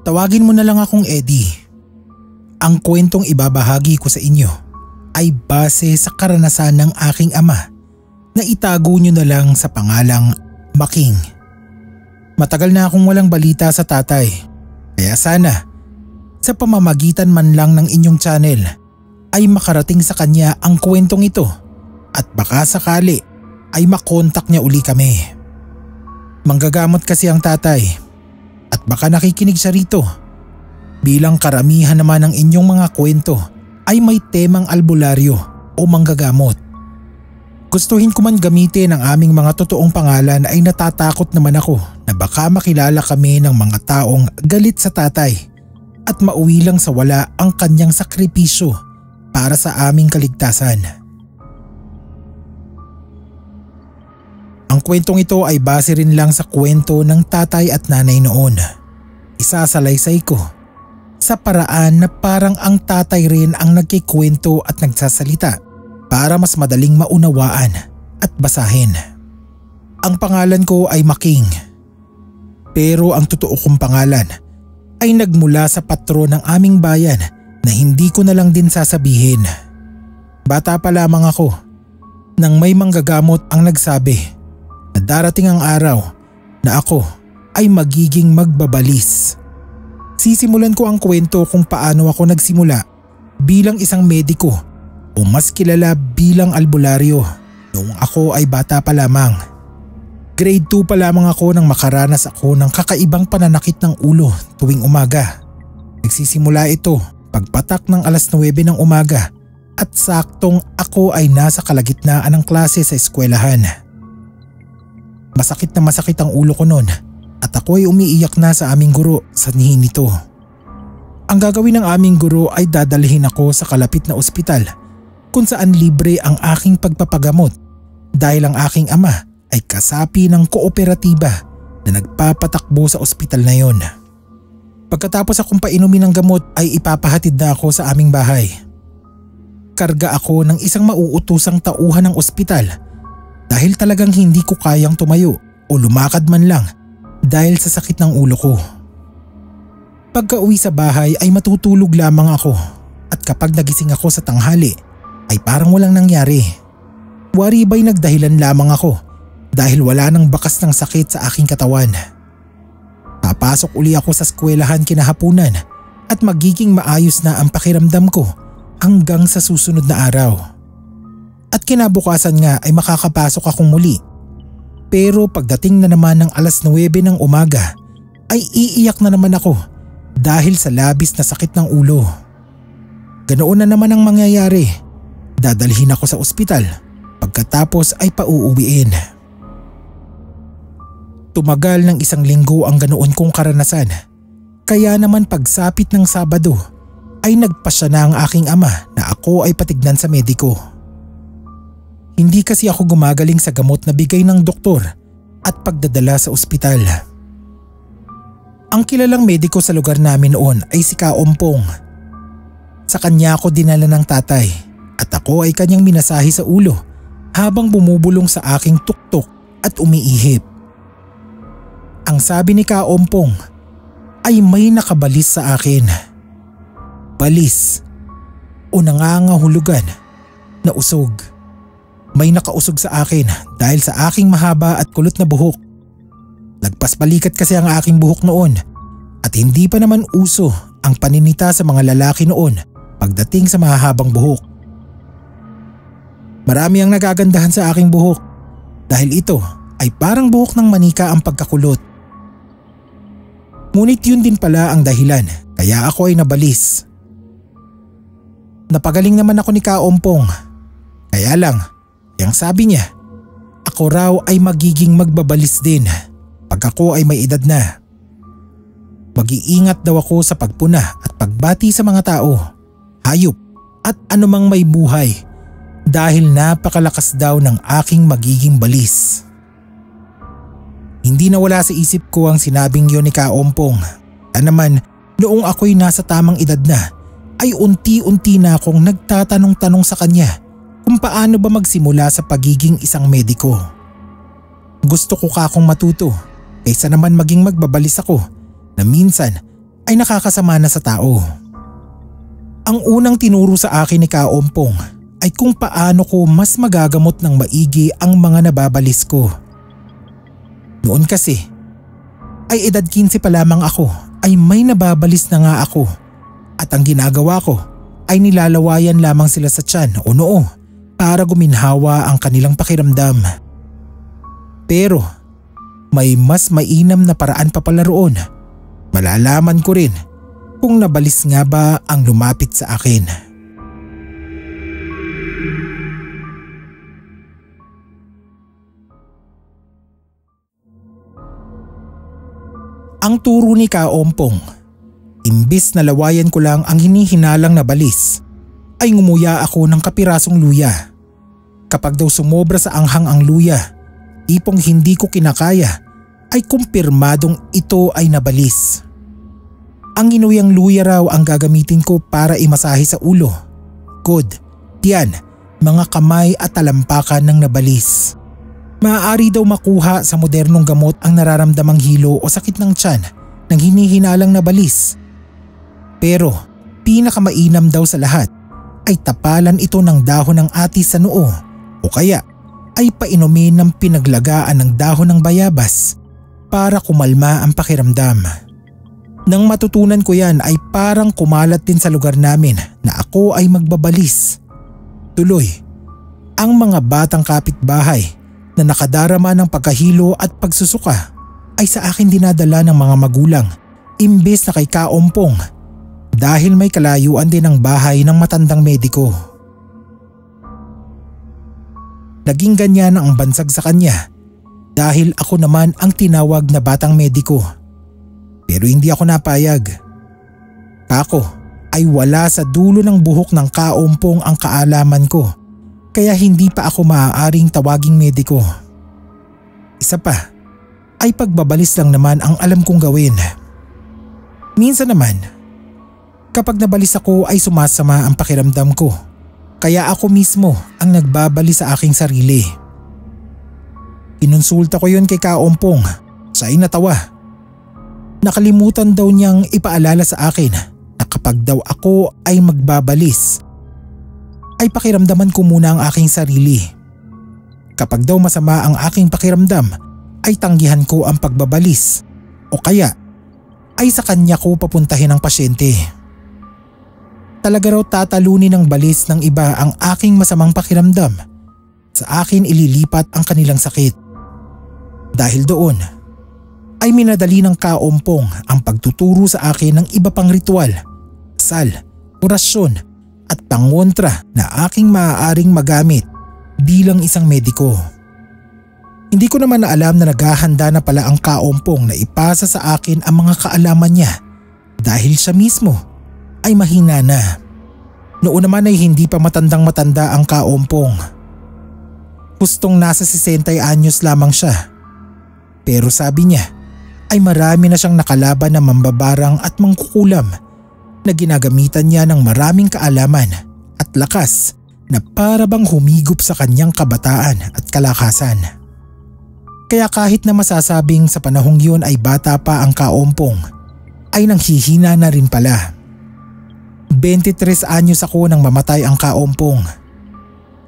Tawagin mo na lang akong Eddie. Ang kwentong ibabahagi ko sa inyo ay base sa karanasan ng aking ama na itago nyo na lang sa pangalang Making. Matagal na akong walang balita sa tatay, kaya sana sa pamamagitan man lang ng inyong channel ay makarating sa kanya ang kwentong ito at baka sakali ay makontak niya uli kami. Manggagamot kasi ang tatay at baka nakikinig siya rito. Bilang karamihan naman ng inyong mga kwento ay may temang albularyo o manggagamot. Gustuhin ko man gamitin ang aming mga totoong pangalan ay natatakot naman ako na baka makilala kami ng mga taong galit sa tatay at mauwi lang sa wala ang kanyang sakripisyo para sa aming kaligtasan. Ang kwentong ito ay base rin lang sa kwento ng tatay at nanay noon. Isasalaysay ko sa paraan na parang ang tatay rin ang nagkikwento at nagsasalita para mas madaling maunawaan at basahin. Ang pangalan ko ay Making, pero ang totoo kong pangalan ay nagmula sa patron ng aming bayan na hindi ko na lang din sasabihin. Bata pa lamang ako nang may manggagamot ang nagsabi na darating ang araw na ako ay magiging magbabalis. Sisimulan ko ang kwento kung paano ako nagsimula bilang isang mediko o mas kilala bilang albularyo noong ako ay bata pa lamang. Grade 2 pa lamang ako nang makaranas ako ng kakaibang pananakit ng ulo tuwing umaga. Nagsisimula ito pagpatak ng alas 9 ng umaga at saktong ako ay nasa kalagitnaan ng klase sa eskwelahan. Masakit na masakit ang ulo ko noon at ako ay umiiyak na sa aming guro sa nihin nito. Ang gagawin ng aming guro ay dadalhin ako sa kalapit na ospital kung saan libre ang aking pagpapagamot dahil ang aking ama ay kasapi ng kooperatiba na nagpapatakbo sa ospital na yon. Pagkatapos akong painumin ng gamot ay ipapahatid na ako sa aming bahay. Karga ako ng isang mauutusang tauhan ng ospital dahil talagang hindi ko kayang tumayo o lumakad man lang dahil sa sakit ng ulo ko. Pagka-uwi sa bahay ay matutulog lamang ako at kapag nagising ako sa tanghali ay parang walang nangyari. Wari ba'y nagdahilan lamang ako dahil wala nang bakas ng sakit sa aking katawan. Papasok uli ako sa eskwelahan kinahapunan at magiging maayos na ang pakiramdam ko hanggang sa susunod na araw. At kinabukasan nga ay makakapasok akong muli. Pero pagdating na naman ng alas 9 ng umaga ay iiyak na naman ako dahil sa labis na sakit ng ulo. Ganoon na naman ang mangyayari. Dadalhin ako sa ospital pagkatapos ay pauuwiin. Tumagal ng 1 linggo ang ganoon kong karanasan. Kaya naman pagsapit ng Sabado ay nagpasya na ang aking ama na ako ay patignan sa mediko. Hindi kasi ako gumagaling sa gamot na bigay ng doktor at pagdadala sa ospital. Ang kilalang mediko sa lugar namin noon ay si Kaompong. Sa kanya ako dinala ng tatay at ako ay kanyang minasahe sa ulo habang bumubulong sa aking tuktok at umiihip. Ang sabi ni Kaompong ay may nakabalis sa akin. Balis o nangangahulugan na usog. May nakausog sa akin dahil sa aking mahaba at kulot na buhok. Lagpas balikat kasi ang aking buhok noon at hindi pa naman uso ang paninita sa mga lalaki noon pagdating sa mahahabang buhok. Marami ang nagagandahan sa aking buhok dahil ito ay parang buhok ng manika ang pagkakulot. Ngunit yun din pala ang dahilan kaya ako ay nabalis. Napagaling naman ako ni Kaompong. Kaya lang, yang sabi niya, ako raw ay magiging magbabalis din pag ako ay may edad na. Mag-iingat daw ako sa pagpuna at pagbati sa mga tao, hayop at anumang may buhay dahil napakalakas daw ng aking magiging balis. Hindi nawala sa isip ko ang sinabing yun ni Kaompong. At naman noong ako'y nasa tamang edad na ay unti-unti na akong nagtatanong-tanong sa kanya kung paano ba magsimula sa pagiging isang mediko. Gusto ko kakong matuto kaysa naman maging magbabalis ako na minsan ay nakakasama na sa tao. Ang unang tinuro sa akin ni Kaompong ay kung paano ko mas magagamot ng maigi ang mga nababalis ko. Noon kasi ay edad 15 pa lamang ako ay may nababalis na nga ako at ang ginagawa ko ay nilalawayan lamang sila sa tiyan o noo para guminhawa ang kanilang pakiramdam. Pero may mas mainam na paraan pa pala roon. Malalaman ko rin kung nabalis nga ba ang lumapit sa akin. Ang turo ni Kaompong, imbis na lawayan ko lang ang hinihinalang na balis, ay ngumuya ako ng kapirasong luya. Kapag daw sumobra sa anghang ang luya, tipong hindi ko kinakaya, ay kumpirmadong ito ay nabalis. Ang inuyang luya raw ang gagamitin ko para imasahe sa ulo, likod, tiyan, mga kamay at talampakan ng nabalis. Maaari daw makuha sa modernong gamot ang nararamdamang hilo o sakit ng tiyan ng hinihinalang nabalis. Pero pinakamainam daw sa lahat ay tapalan ito ng dahon ng atis sa noo o kaya ay painumin ng pinaglagaan ng dahon ng bayabas para kumalma ang pakiramdam. Nang matutunan ko yan ay parang kumalat din sa lugar namin na ako ay magbabalis. Tuloy, ang mga batang kapitbahay na nakadarama ng pagkahilo at pagsusuka ay sa akin dinadala ng mga magulang imbes na kay Kaompong dahil may kalayuan din ang bahay ng matandang mediko. Naging ganyan ang bansag sa kanya dahil ako naman ang tinawag na batang mediko. Pero hindi ako napayag. Kako ay wala sa dulo ng buhok ng Kaompong ang kaalaman ko kaya hindi pa ako maaaring tawaging mediko. Isa pa ay pagbabalis lang naman ang alam kong gawin. Minsan naman, kapag nabalis ako ay sumasama ang pakiramdam ko kaya ako mismo ang nagbabalis sa aking sarili. Kinonsulta ko yun kay Kaompong, siya ay natawa. Nakalimutan daw niyang ipaalala sa akin na kapag daw ako ay magbabalis, ay pakiramdaman ko muna ang aking sarili. Kapag daw masama ang aking pakiramdam, ay tanggihan ko ang pagbabalis o kaya ay sa kanya ko papuntahin ang pasyente. Talaga raw tatalunin ng balis ng iba ang aking masamang pakiramdam. Sa akin ililipat ang kanilang sakit. Dahil doon, ay minadali ng Kaompong ang pagtuturo sa akin ng iba pang ritual, dasal, orasyon at pangontra na aking maaaring magamit bilang isang mediko. Hindi ko naman na alam na naghahanda na pala ang Kaompong na ipasa sa akin ang mga kaalaman niya dahil siya mismo ay mahina na. Noon naman ay hindi pa matandang-matanda ang Kaompong. Hustong nasa 60 anyos lamang siya. Pero sabi niya ay marami na siyang nakalaban na mambabarang at mangkukulam na ginagamitan niya ng maraming kaalaman at lakas na para bang humigop sa kanyang kabataan at kalakasan. Kaya kahit na masasabing sa panahong yun ay bata pa ang Kaompong, ay nanghihina na rin pala. 23 anyos ako nang mamatay ang Kaompong.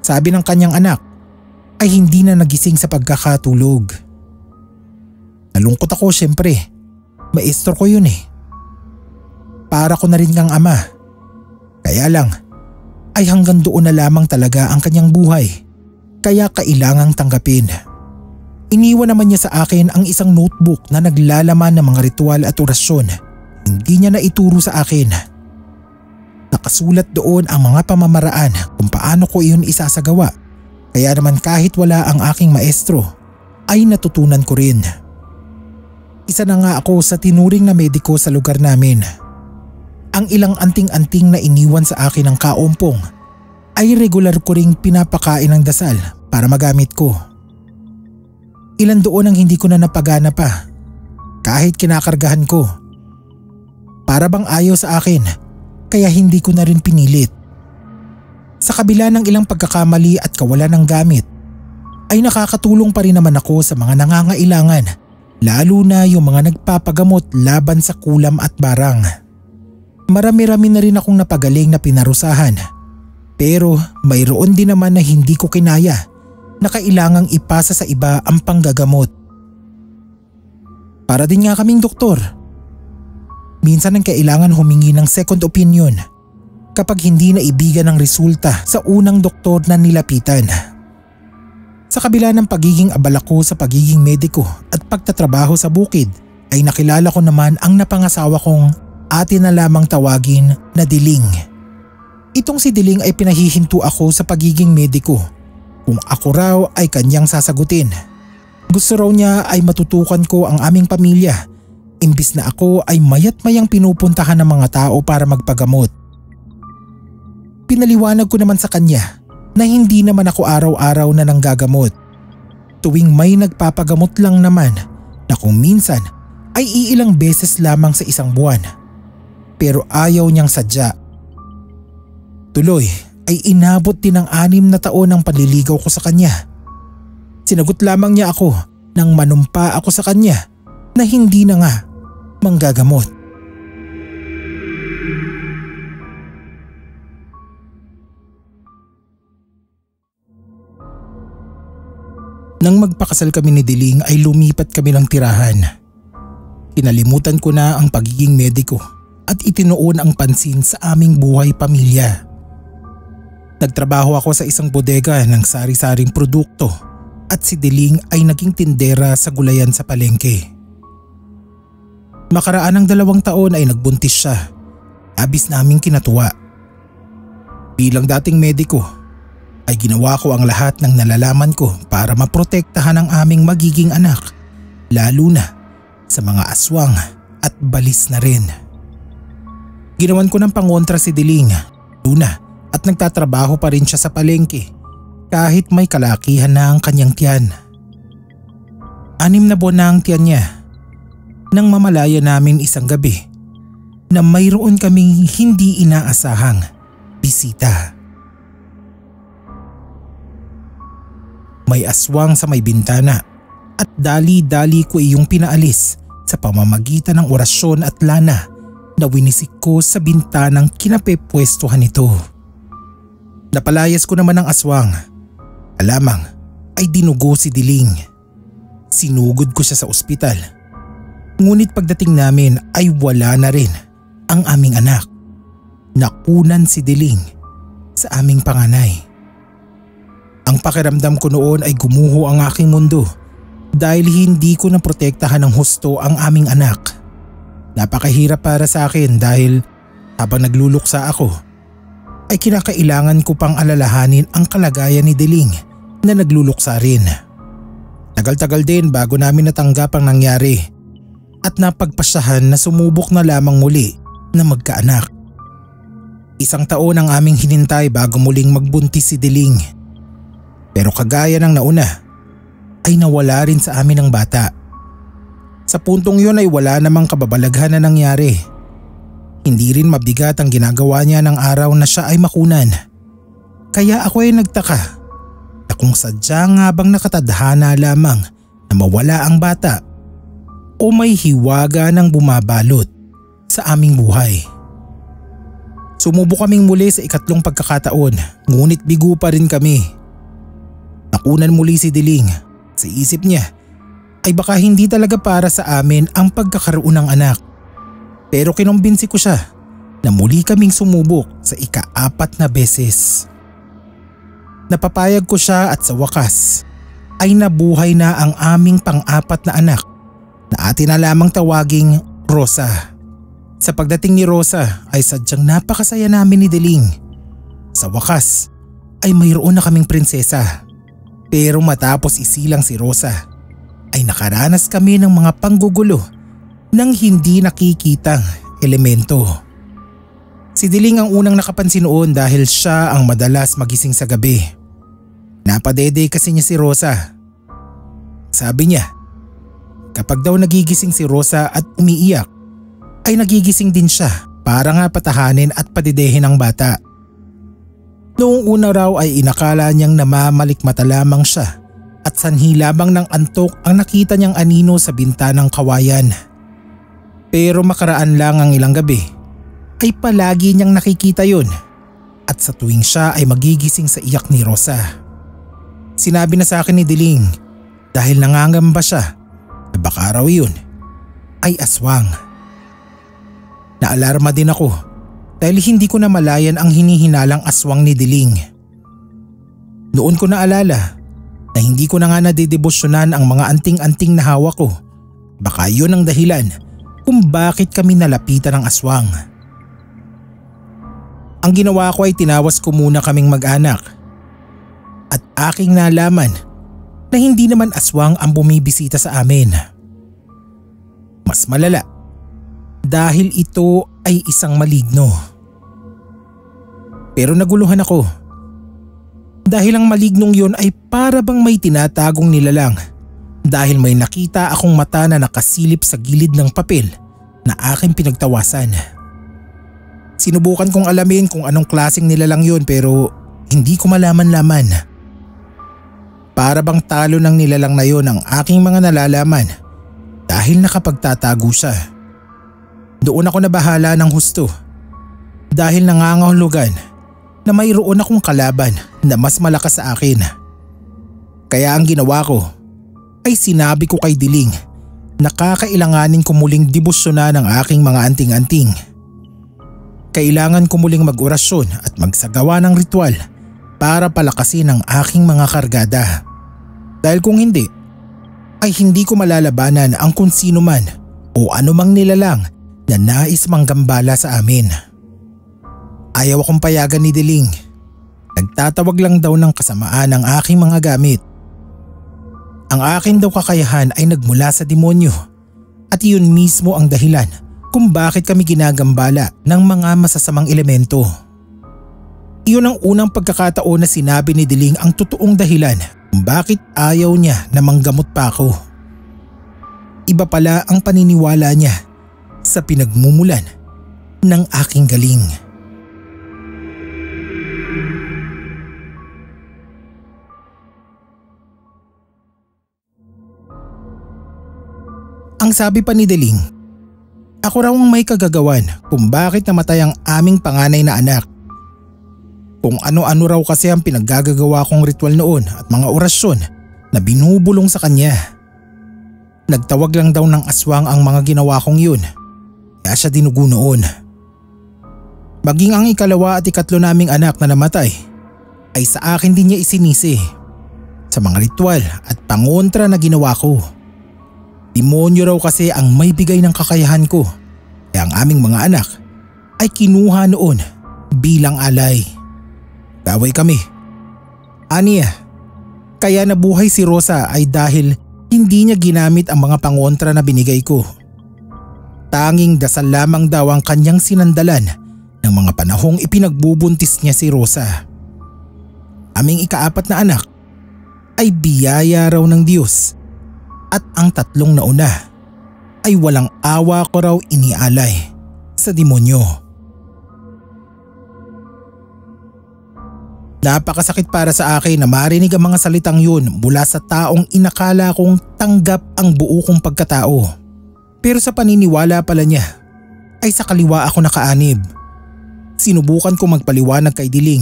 Sabi ng kanyang anak ay hindi na nagising sa pagkakatulog. Nalungkot ako syempre, maestro ko yun eh. Para ko na rin ngang ama. Kaya lang, ay hanggang doon na lamang talaga ang kanyang buhay. Kaya kailangang tanggapin. Iniwan naman niya sa akin ang isang notebook na naglalaman ng mga ritual at orasyon. Hindi niya na ituro sa akin. Nakasulat doon ang mga pamamaraan kung paano ko iyon isasagawa. Kaya naman kahit wala ang aking maestro, ay natutunan ko rin. Isa na nga ako sa tinuring na mediko sa lugar namin. Ang ilang anting-anting na iniwan sa akin ng Kaompong ay regular ko ring pinapakain ng dasal para magamit ko. Ilan doon ang hindi ko na napagana pa kahit kinakargahan ko. Para bang ayaw sa akin kaya hindi ko na rin pinilit. Sa kabila ng ilang pagkakamali at kawalan ng gamit ay nakakatulong pa rin naman ako sa mga nangangailangan lalo na yung mga nagpapagamot laban sa kulam at barang. Marami-rami na rin akong napagaling na pinarusahan, pero mayroon din naman na hindi ko kinaya na kailangang ipasa sa iba ang panggagamot. Para din nga kaming doktor. Minsan ang kailangan humingi ng second opinion kapag hindi naibigan ang resulta sa unang doktor na nilapitan. Sa kabila ng pagiging abala ko sa pagiging mediko at pagtatrabaho sa bukid, ay nakilala ko naman ang napangasawa kong atin na lamang tawagin na Diling. Itong si Diling ay pinahihinto ako sa pagiging mediko. Kung ako raw ay kanyang sasagutin. Gusto raw niya ay matutukan ko ang aming pamilya, imbis na ako ay mayat-mayang pinupuntahan ng mga tao para magpagamot. Pinaliwanag ko naman sa kanya na hindi naman ako araw-araw na nanggagamot. Tuwing may nagpapagamot lang naman na kung minsan ay iilang beses lamang sa isang buwan. Pero ayaw niyang sadya. Tuloy ay inabot din ng 6 na taon ang panliligaw ko sa kanya. Sinagot lamang niya ako nang manumpa ako sa kanya na hindi na nga manggagamot. Nang magpakasal kami ni Diling ay lumipat kami ng tirahan. Kinalimutan ko na ang pagiging mediko at itinuon ang pansin sa aming buhay pamilya. Nagtrabaho ako sa isang bodega ng sari-saring produkto at si Diling ay naging tindera sa gulayan sa palengke. Makaraan ng 2 taon ay nagbuntis siya. Labis naming kinatuwa. Bilang dating mediko, ay ginawa ko ang lahat ng nalalaman ko para maprotektahan ang aming magiging anak, lalo na sa mga aswang at balis na rin. Ginawan ko ng pangontra si Diling, luna, at nagtatrabaho pa rin siya sa palengke kahit may kalakihan na ang kanyang tiyan. 6 na buwan na ang tiyan niya nang mamalaya namin isang gabi na mayroon kaming hindi inaasahang bisita. May aswang sa may bintana at dali-dali ko iyong pinaalis sa pamamagitan ng orasyon at lana na winisik ko sa bintanang kinapepwestuhan nito. Napalayas ko naman ang aswang. Alamang ay dinugo si Diling. Sinugod ko siya sa ospital. Ngunit pagdating namin ay wala na rin ang aming anak. Nakunan si Diling sa aming panganay. Ang pakiramdam ko noon ay gumuho ang aking mundo dahil hindi ko naprotektahan ng husto ang aming anak. Napakahirap para sa akin dahil habang nagluluksa ako ay kinakailangan ko pang alalahanin ang kalagayan ni Diling na nagluluksa rin. Tagal-tagal din bago namin natanggap ang nangyari at napagpasyahan na sumubok na lamang muli na magkaanak. 1 taon ang aming hinintay bago muling magbuntis si Diling. Pero kagaya ng nauna ay nawala rin sa amin ang bata. Sa puntong yun ay wala namang kababalaghan na nangyari. Hindi rin mabigat ang ginagawa niya ng araw na siya ay makunan. Kaya ako ay nagtaka na kung sadya nga bang nakatadhana lamang na mawala ang bata o may hiwaga ng bumabalot sa aming buhay. Sumubok kaming muli sa 2 pagkakataon, ngunit bigo pa rin kami. Nakunan muli si Diling. Sa isip niya ay baka hindi talaga para sa amin ang pagkakaroon ng anak. Pero kinumbinsi ko siya na muli kaming sumubok sa 4 na beses. Napapayag ko siya at sa wakas ay nabuhay na ang aming pang-4 na anak na atin na lamang tawaging Rosa. Sa pagdating ni Rosa ay sadyang napakasaya namin ni Diling. Sa wakas ay mayroon na kaming prinsesa. Pero matapos isilang si Rosa ay nakaranas kami ng mga panggugulo ng hindi nakikitang elemento. Si Diling ang unang nakapansin noon dahil siya ang madalas magising sa gabi. Napadede kasi niya si Rosa. Sabi niya, kapag daw nagigising si Rosa at umiiyak, ay nagigising din siya para nga patahanin at padedehin ang bata. Noong una raw ay inakala niyang namamalikmata lamang siya at sanhi labang ng antok ang nakita niyang anino sa bintanang kawayan. Pero makaraan lang ang ilang gabi ay palagi niyang nakikita yun at sa tuwing siya ay magigising sa iyak ni Rosa. Sinabi na sa akin ni Diling dahil nangangamba siya na baka raw yun ay aswang. Naalarma din ako dahil hindi ko na malayan ang hinihinalang aswang ni Diling. Noon ko naalala na hindi ko na nga nadedebosyonan ang mga anting-anting na hawak ko. Baka yun ang dahilan kung bakit kami nalapitan ng aswang. Ang ginawa ko ay tinawas ko muna kaming mag-anak at aking nalaman na hindi naman aswang ang bumibisita sa amin. Mas malala dahil ito ay isang maligno. Pero naguluhan ako dahil ang malignong yun ay para bang may tinatagong nilalang dahil may nakita akong mata na nakasilip sa gilid ng papel na aking pinagtawasan. Sinubukan kong alamin kung anong klaseng nilalang yun pero hindi ko malaman-laman. Para bang talo ng nilalang na yun ang aking mga nalalaman dahil nakapagtatago siya. Doon ako nabahala ng husto dahil nangangahulugan na mayroon akong kalaban na mas malakas sa akin. Kaya ang ginawa ko ay sinabi ko kay Diling na kakailanganin ko muling debosyonan ang aking mga anting-anting. Kailangan ko muling mag-orasyon at magsagawa ng ritual para palakasin ang aking mga kargada. Dahil kung hindi, ay hindi ko malalabanan ang kung sino man o anumang nilalang na nais manggambala sa amin. Ayaw akong payagan ni Diling. Nagtatawag lang daw ng kasamaan ang aking mga gamit. Ang akin daw kakayahan ay nagmula sa demonyo at iyon mismo ang dahilan kung bakit kami ginagambala ng mga masasamang elemento. Iyon ang unang pagkakataon na sinabi ni Diling ang totoong dahilan kung bakit ayaw niya na manggamot pa ako. Iba pala ang paniniwala niya sa pinagmumulan ng aking galing. Ang sabi pa ni Diling, ako raw ang may kagagawan kung bakit namatay ang aming panganay na anak. Kung ano-ano raw kasi ang pinaggagawa kong ritual noon at mga orasyon na binubulong sa kanya. Nagtawag lang daw ng aswang ang mga ginawa kong yun, kaya siya dinugo noon. Maging ang ikalawa at ikatlo naming anak na namatay ay sa akin din niya isinisi sa mga ritual at pangontra na ginawa ko. Demonyo raw kasi ang may bigay ng kakayahan ko kaya ang aming mga anak ay kinuha noon bilang alay. Kaway kami. Aniya, kaya nabuhay si Rosa ay dahil hindi niya ginamit ang mga pangontra na binigay ko. Tanging dasal lamang daw ang kanyang sinandalan ng mga panahong ipinagbubuntis niya si Rosa. Aming ikaapat na anak ay biyaya raw ng Diyos at ang tatlong nauna ay walang awa ko raw inialay sa demonyo. Napakasakit para sa akin na marinig ang mga salitang yun mula sa taong inakala kong tanggap ang buo kong pagkatao. Pero sa paniniwala pala niya ay sa kaliwa ako nakaanib. Sinubukan ko magpaliwanag kay Diling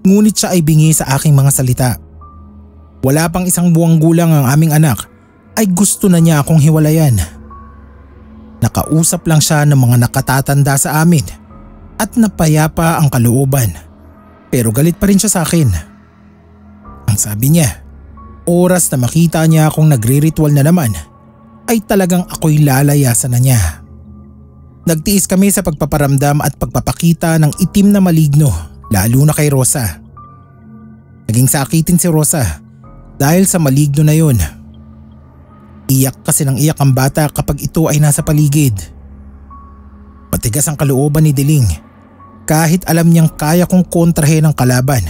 ngunit siya ay bingi sa aking mga salita. Wala pang isang buwang gulang ang aming anak ay gusto na niya akong hiwalayan. Nakausap lang siya ng mga nakatatanda sa amin at napayapa ang kalooban. Pero galit pa rin siya sa akin. Ang sabi niya, oras na makita niya akong nagre-ritual na naman, ay talagang ako'y lalayasan na niya. Nagtiis kami sa pagpaparamdam at pagpapakita ng itim na maligno, lalo na kay Rosa. Naging sakitin si Rosa dahil sa maligno na yun. Iyak kasi ng iyak ang bata kapag ito ay nasa paligid. Matigas ang kalooban ni Diling. Kahit alam niyang kaya kong kontrahin ang kalaban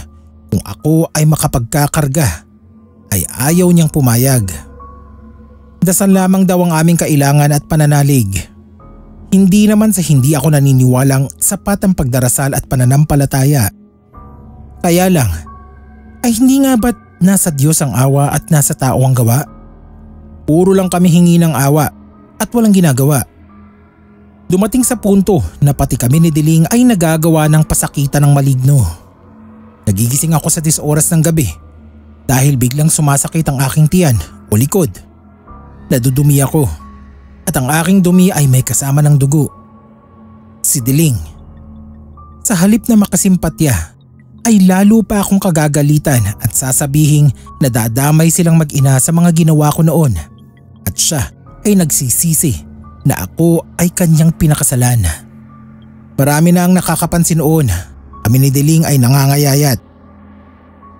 kung ako ay makapagkakarga, ay ayaw niyang pumayag. Dasal lamang daw ang aming kailangan at pananalig. Hindi naman sa hindi ako naniniwalang sapat ang pagdarasal at pananampalataya. Kaya lang, ay hindi nga ba't nasa Diyos ang awa at nasa tao ang gawa? Puro lang kami hingi ng awa at walang ginagawa. Dumating sa punto na pati kami ni Diling ay nagagawa ng pasakitan ng maligno. Nagigising ako sa 10 oras ng gabi dahil biglang sumasakit ang aking tiyan o likod. Nadudumi ako at ang aking dumi ay may kasama ng dugo. Si Diling. Sa halip na makasimpatya ay lalo pa akong kagagalitan at sasabihing nadadamay silang mag-ina sa mga ginawa ko noon at siya ay nagsisisi na ako ay kanyang pinakasalan. Marami na ang nakakapansin noon. Kami ni Diling ay nangangayayat.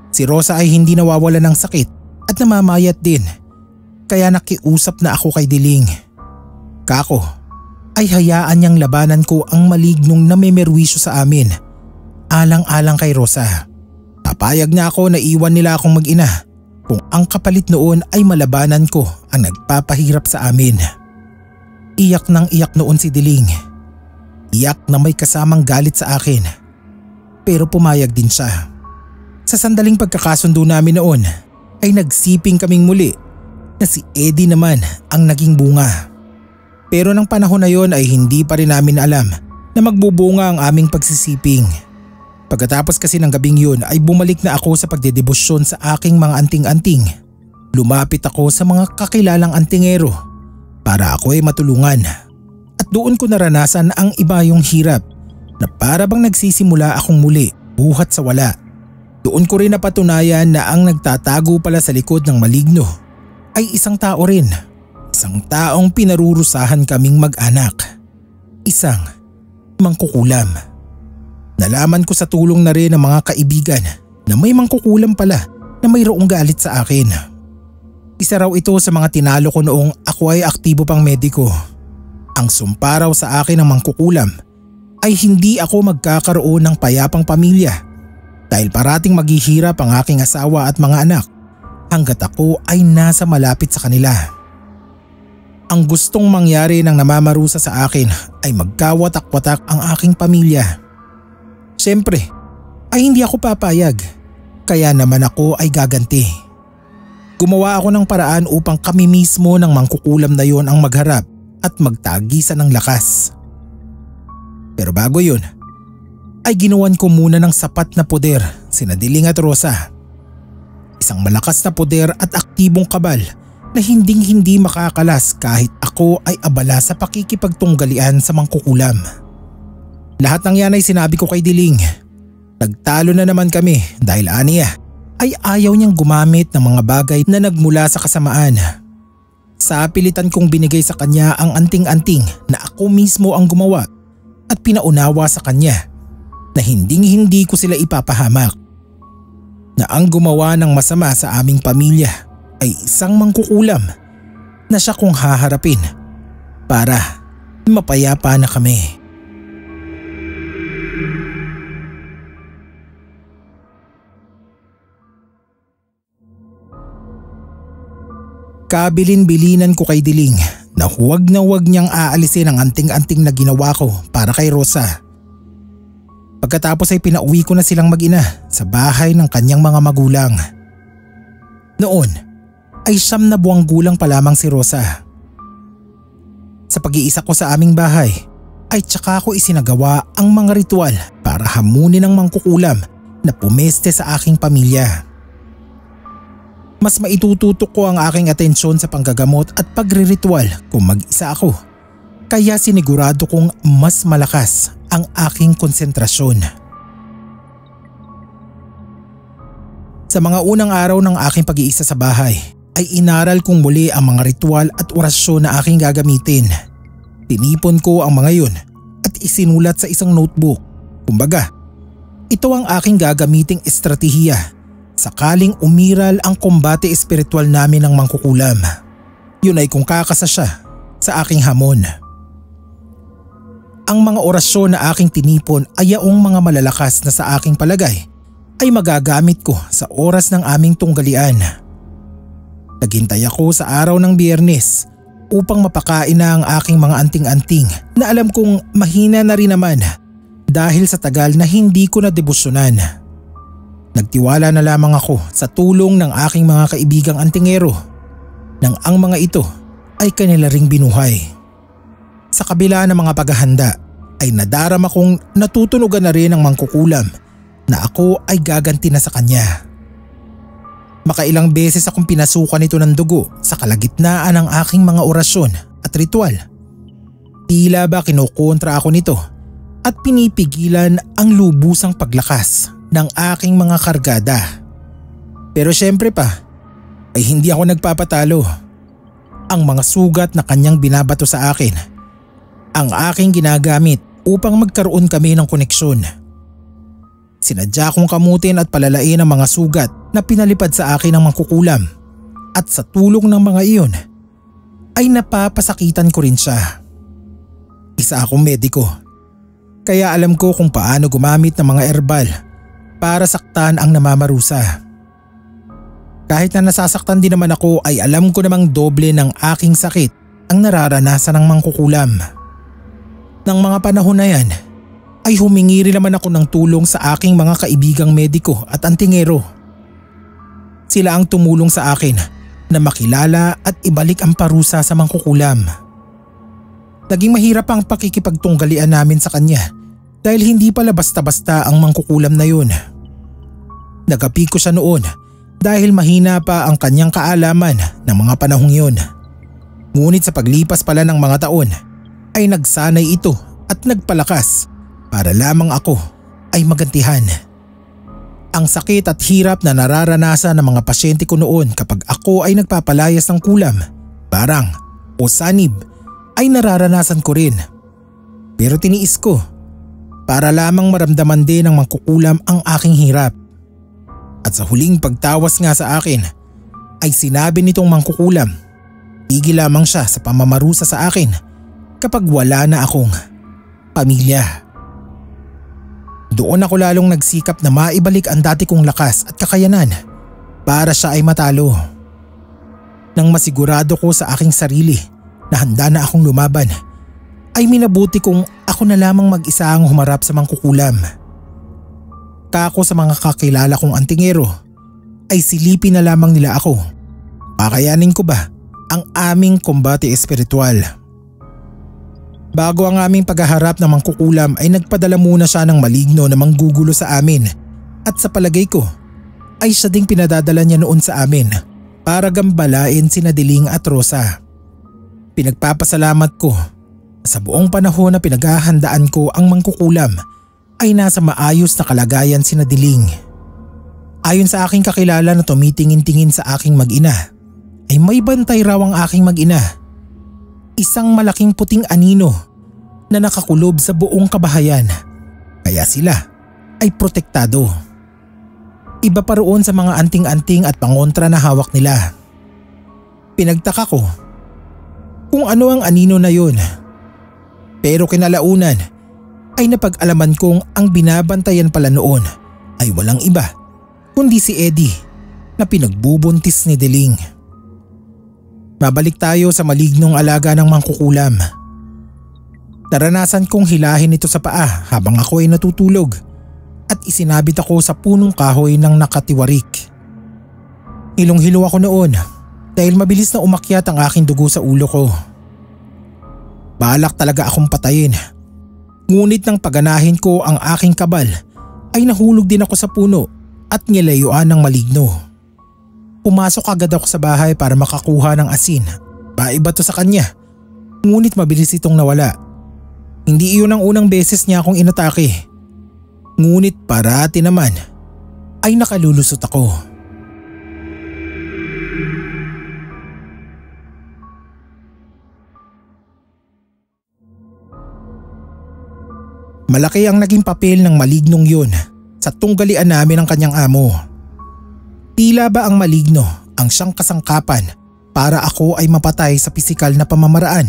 Si Rosa ay hindi nawawala ng sakit at namamayat din. Kaya nakiusap na ako kay Diling. Kako, ay hayaan niyang labanan ko ang malignong namemerwisyo sa amin. Alang-alang kay Rosa. Papayag na ako na iwan nila akong mag-ina kung ang kapalit noon ay malabanan ko ang nagpapahirap sa amin. Iyak nang iyak noon si Diling. Iyak na may kasamang galit sa akin. Pero pumayag din siya. Sa sandaling pagkakasundo namin noon ay nagsiping kaming muli na si Eddie naman ang naging bunga. Pero nang panahon na yon ay hindi pa rin namin alam na magbubunga ang aming pagsisiping. Pagkatapos kasi ng gabing yun ay bumalik na ako sa pagdedebosyon sa aking mga anting-anting. Lumapit ako sa mga kakilalang antingero para ako ay matulungan. At doon ko naranasan ang iba yung hirap na para bang nagsisimula akong muli buhat sa wala. Doon ko rin napatunayan na ang nagtatago pala sa likod ng maligno ay isang tao rin. Isang taong pinarurusahan kaming mag-anak. Isang mangkukulam. Nalaman ko sa tulong na rin ng mga kaibigan na may mangkukulam pala na mayroong galit sa akin. Isa raw ito sa mga tinalo ko noong ako ay aktibo pang mediko. Ang sumpa raw sa akin ng mangkukulam ay hindi ako magkakaroon ng payapang pamilya dahil parating maghihirap ang aking asawa at mga anak hanggat ako ay nasa malapit sa kanila. Ang gustong mangyari ng namamarusa sa akin ay magkawatak-watak ang aking pamilya. Siyempre ay hindi ako papayag kaya naman ako ay gaganti. Gumawa ako ng paraan upang kami mismo ng mangkukulam na yon ang magharap at magtagisan ng lakas. Pero bago yun, ay ginawan ko muna ng sapat na poder sina Diling at Rosa. Isang malakas na poder at aktibong kabal na hinding-hindi makakalas kahit ako ay abala sa pakikipagtunggalian sa mangkukulam. Lahat ng yan ay sinabi ko kay Diling. Nagtalo na naman kami dahil aniya ay ayaw niyang gumamit ng mga bagay na nagmula sa kasamaan. Sa pilitan kong binigay sa kanya ang anting-anting na ako mismo ang gumawa at pinaunawa sa kanya na hinding-hindi ko sila ipapahamak. Na ang gumawa ng masama sa aming pamilya ay isang mangkukulam na siya kong haharapin para mapayapa na kami. Kabilin-bilinan ko kay Diling na huwag niyang aalisin ang anting-anting na ginawa ko para kay Rosa. Pagkatapos ay pinauwi ko na silang mag-ina sa bahay ng kanyang mga magulang. Noon ay 9 na buwang gulang pa lamang si Rosa. Sa pag-iisa ko sa aming bahay ay tsaka ko isinagawa ang mga ritual para hamunin ang mangkukulam na pumeste sa aking pamilya. Mas maitututok ko ang aking atensyon sa panggagamot at pagriritual kung mag-isa ako. Kaya sinigurado kong mas malakas ang aking konsentrasyon. Sa mga unang araw ng aking pag-iisa sa bahay ay inaral kong muli ang mga ritual at orasyon na aking gagamitin. Tinipon ko ang mga yun at isinulat sa isang notebook. Kumbaga, ito ang aking gagamiting estratehiya sakaling umiral ang kombate espiritual namin ng mangkukulam. Yun ay kung kakasa siya sa aking hamon. Ang mga orasyon na aking tinipon ay yaong mga malalakas na sa aking palagay ay magagamit ko sa oras ng aming tunggalian. Naghintay ako sa araw ng Biyernes upang mapakain na ang aking mga anting-anting na alam kong mahina na rin naman dahil sa tagal na hindi ko na debosyonan. Nagtiwala na lamang ako sa tulong ng aking mga kaibigang antingero nang ang mga ito ay kanila ring binuhay. Sa kabila ng mga paghahanda ay nadarama kong natutunugan na rin ang mangkukulam na ako ay gaganti na sa kanya. Makailang beses akong pinasukan ito ng dugo sa kalagitnaan ng aking mga orasyon at ritual. Tila ba kinukontra ako nito at pinipigilan ang lubusang paglakas ng aking mga kargada. Pero syempre pa ay hindi ako nagpapatalo. Ang mga sugat na kanyang binabato sa akin ang aking ginagamit upang magkaroon kami ng koneksyon. Sinadya kong kamutin at palalain ang mga sugat na pinalipad sa akin ng mangkukulam at sa tulong ng mga iyon ay napapasakitan ko rin siya. Isa akong mediko kaya alam ko kung paano gumamit ng mga herbal para saktan ang namamarusa. Kahit na nasasaktan din naman ako ay alam ko namang doble ng aking sakit ang nararanasan ng mangkukulam. Nang mga panahon na yan ay humingi rin naman ako ng tulong sa aking mga kaibigang mediko at antingero. Sila ang tumulong sa akin na makilala at ibalik ang parusa sa mangkukulam. Naging mahirap ang pakikipagtunggalian namin sa kanya dahil hindi pala basta-basta ang mangkukulam na yun. Nagapi ko siya noon dahil mahina pa ang kanyang kaalaman ng mga panahong yun. Ngunit sa paglipas pala ng mga taon ay nagsanay ito at nagpalakas para lamang ako ay magantihan. Ang sakit at hirap na nararanasan ng mga pasyente ko noon kapag ako ay nagpapalayas ng kulam, barang o sanib ay nararanasan ko rin. Pero tiniis ko para lamang maramdaman din ng mangkukulam ang aking hirap. At sa huling pagtawas nga sa akin ay sinabi nitong mangkukulam, tigil lamang siya sa pamamarusa sa akin kapag wala na akong pamilya. Doon ako lalong nagsikap na maibalik ang dati kong lakas at kakayanan para siya ay matalo. Nang masigurado ko sa aking sarili na handa na akong lumaban, ay minabuti kong ako na lamang mag-isa ang humarap sa mangkukulam. Kako sa mga kakilala kong antingero ay silipin na lamang nila ako. Kakayanin ko ba ang aming kombate espiritual? Bago ang aming paghaharap ng mangkukulam ay nagpadala muna siya ng maligno na manggugulo sa amin at sa palagay ko ay siya ding pinadadala niya noon sa amin para gambalain sina Diling at Rosa. Pinagpapasalamat ko sa buong panahon na pinaghahandaan ko ang mangkukulam ay nasa maayos na kalagayan sina Diling. Ayon sa aking kakilala na tumitingin-tingin sa aking mag-ina ay may bantay raw ang aking mag-ina. Isang malaking puting anino na nakakulob sa buong kabahayan kaya sila ay protektado. Iba pa roon sa mga anting-anting at pangontra na hawak nila. Pinagtaka ko kung ano ang anino na yun. Pero kinalaunan ay napag-alaman kong ang binabantayan pala noon ay walang iba kundi si Eddie na pinagbubuntis ni Diling. Babalik tayo sa malignong alaga ng mangkukulam. Naranasan kong hilahin ito sa paa habang ako ay natutulog at isinabit ako sa punong kahoy ng nakatiwarik. Hilong-hilo ako noon dahil mabilis na umakyat ang aking dugo sa ulo ko. Balak talaga akong patayin. Ngunit nang paganahin ko ang aking kabal ay nahulog din ako sa puno at nilayuan ng maligno. Pumasok agad ako sa bahay para makakuha ng asin. Paiba to sa kanya. Ngunit mabilis itong nawala. Hindi iyon ang unang beses niya akong inatake. Ngunit parati naman ay nakalulusot ako. Malaki ang naging papel ng malignong yun sa tunggalian namin ng kanyang amo. Tila ba ang maligno ang siyang kasangkapan para ako ay mapatay sa pisikal na pamamaraan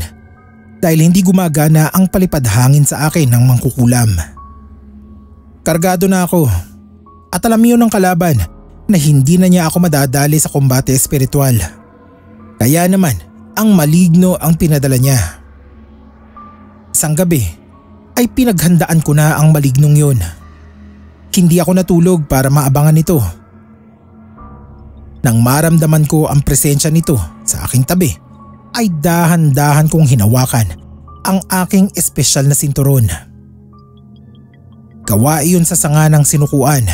dahil hindi gumagana ang palipad hangin sa akin ng mangkukulam. Kargado na ako at alam yun ng kalaban na hindi na niya ako madadali sa kombate espiritual. Kaya naman ang maligno ang pinadala niya. Isang gabi ay pinaghandaan ko na ang malignong yun. Hindi ako natulog para maabangan ito. Nang maramdaman ko ang presensya nito sa aking tabi, ay dahan-dahan kong hinawakan ang aking espesyal na sinturon. Gawa iyon sa sanga ng sinukuan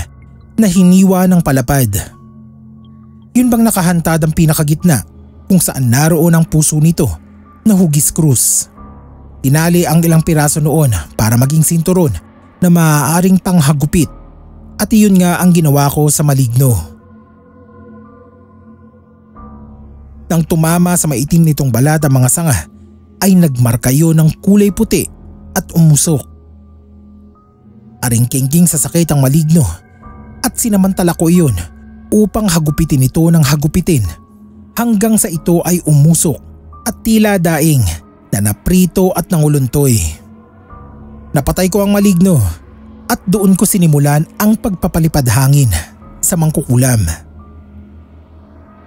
na hiniwa ng palapad. Yun bang nakahantad ang pinakagitna kung saan naroon ang puso nito na hugis krus. Tinali ang ilang piraso noon para maging sinturon na maaaring panghagupit at iyon nga ang ginawa ko sa maligno. Nang tumama sa maitim nitong balat ang mga sanga ay nagmarka yun ng kulay puti at umusok. Aring-kingking sa sakit ang maligno at sinamantala ko iyon upang hagupitin ito ng hagupitin hanggang sa ito ay umusok at tila daing na naprito at nanguluntoy. Napatay ko ang maligno at doon ko sinimulan ang pagpapalipad hangin sa mangkukulam.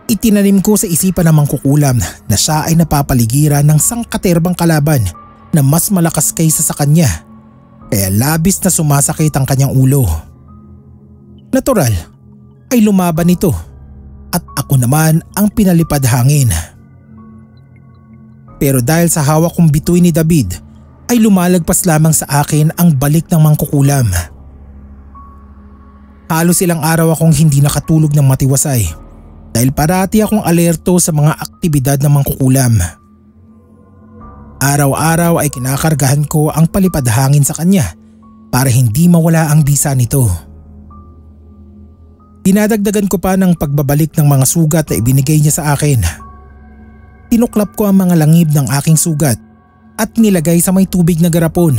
Itinanim ko sa isipan ng mangkukulam na siya ay napapaligiran ng sangkaterbang kalaban na mas malakas kaysa sa kanya, kaya labis na sumasakit ang kanyang ulo. Natural ay lumaban ito at ako naman ang pinalipad hangin. Pero dahil sa hawak kong bituin ni David ay lumalagpas lamang sa akin ang balik ng mangkukulam. Halos ilang araw akong hindi nakatulog ng matiwasay dahil parati akong alerto sa mga aktibidad ng mangkukulam. Araw-araw ay kinakargahan ko ang palipad hangin sa kanya para hindi mawala ang bisa nito. Dinadagdagan ko pa ng pagbabalik ng mga sugat na ibinigay niya sa akin. Tinuklap ko ang mga langib ng aking sugat at nilagay sa may tubig na garapon.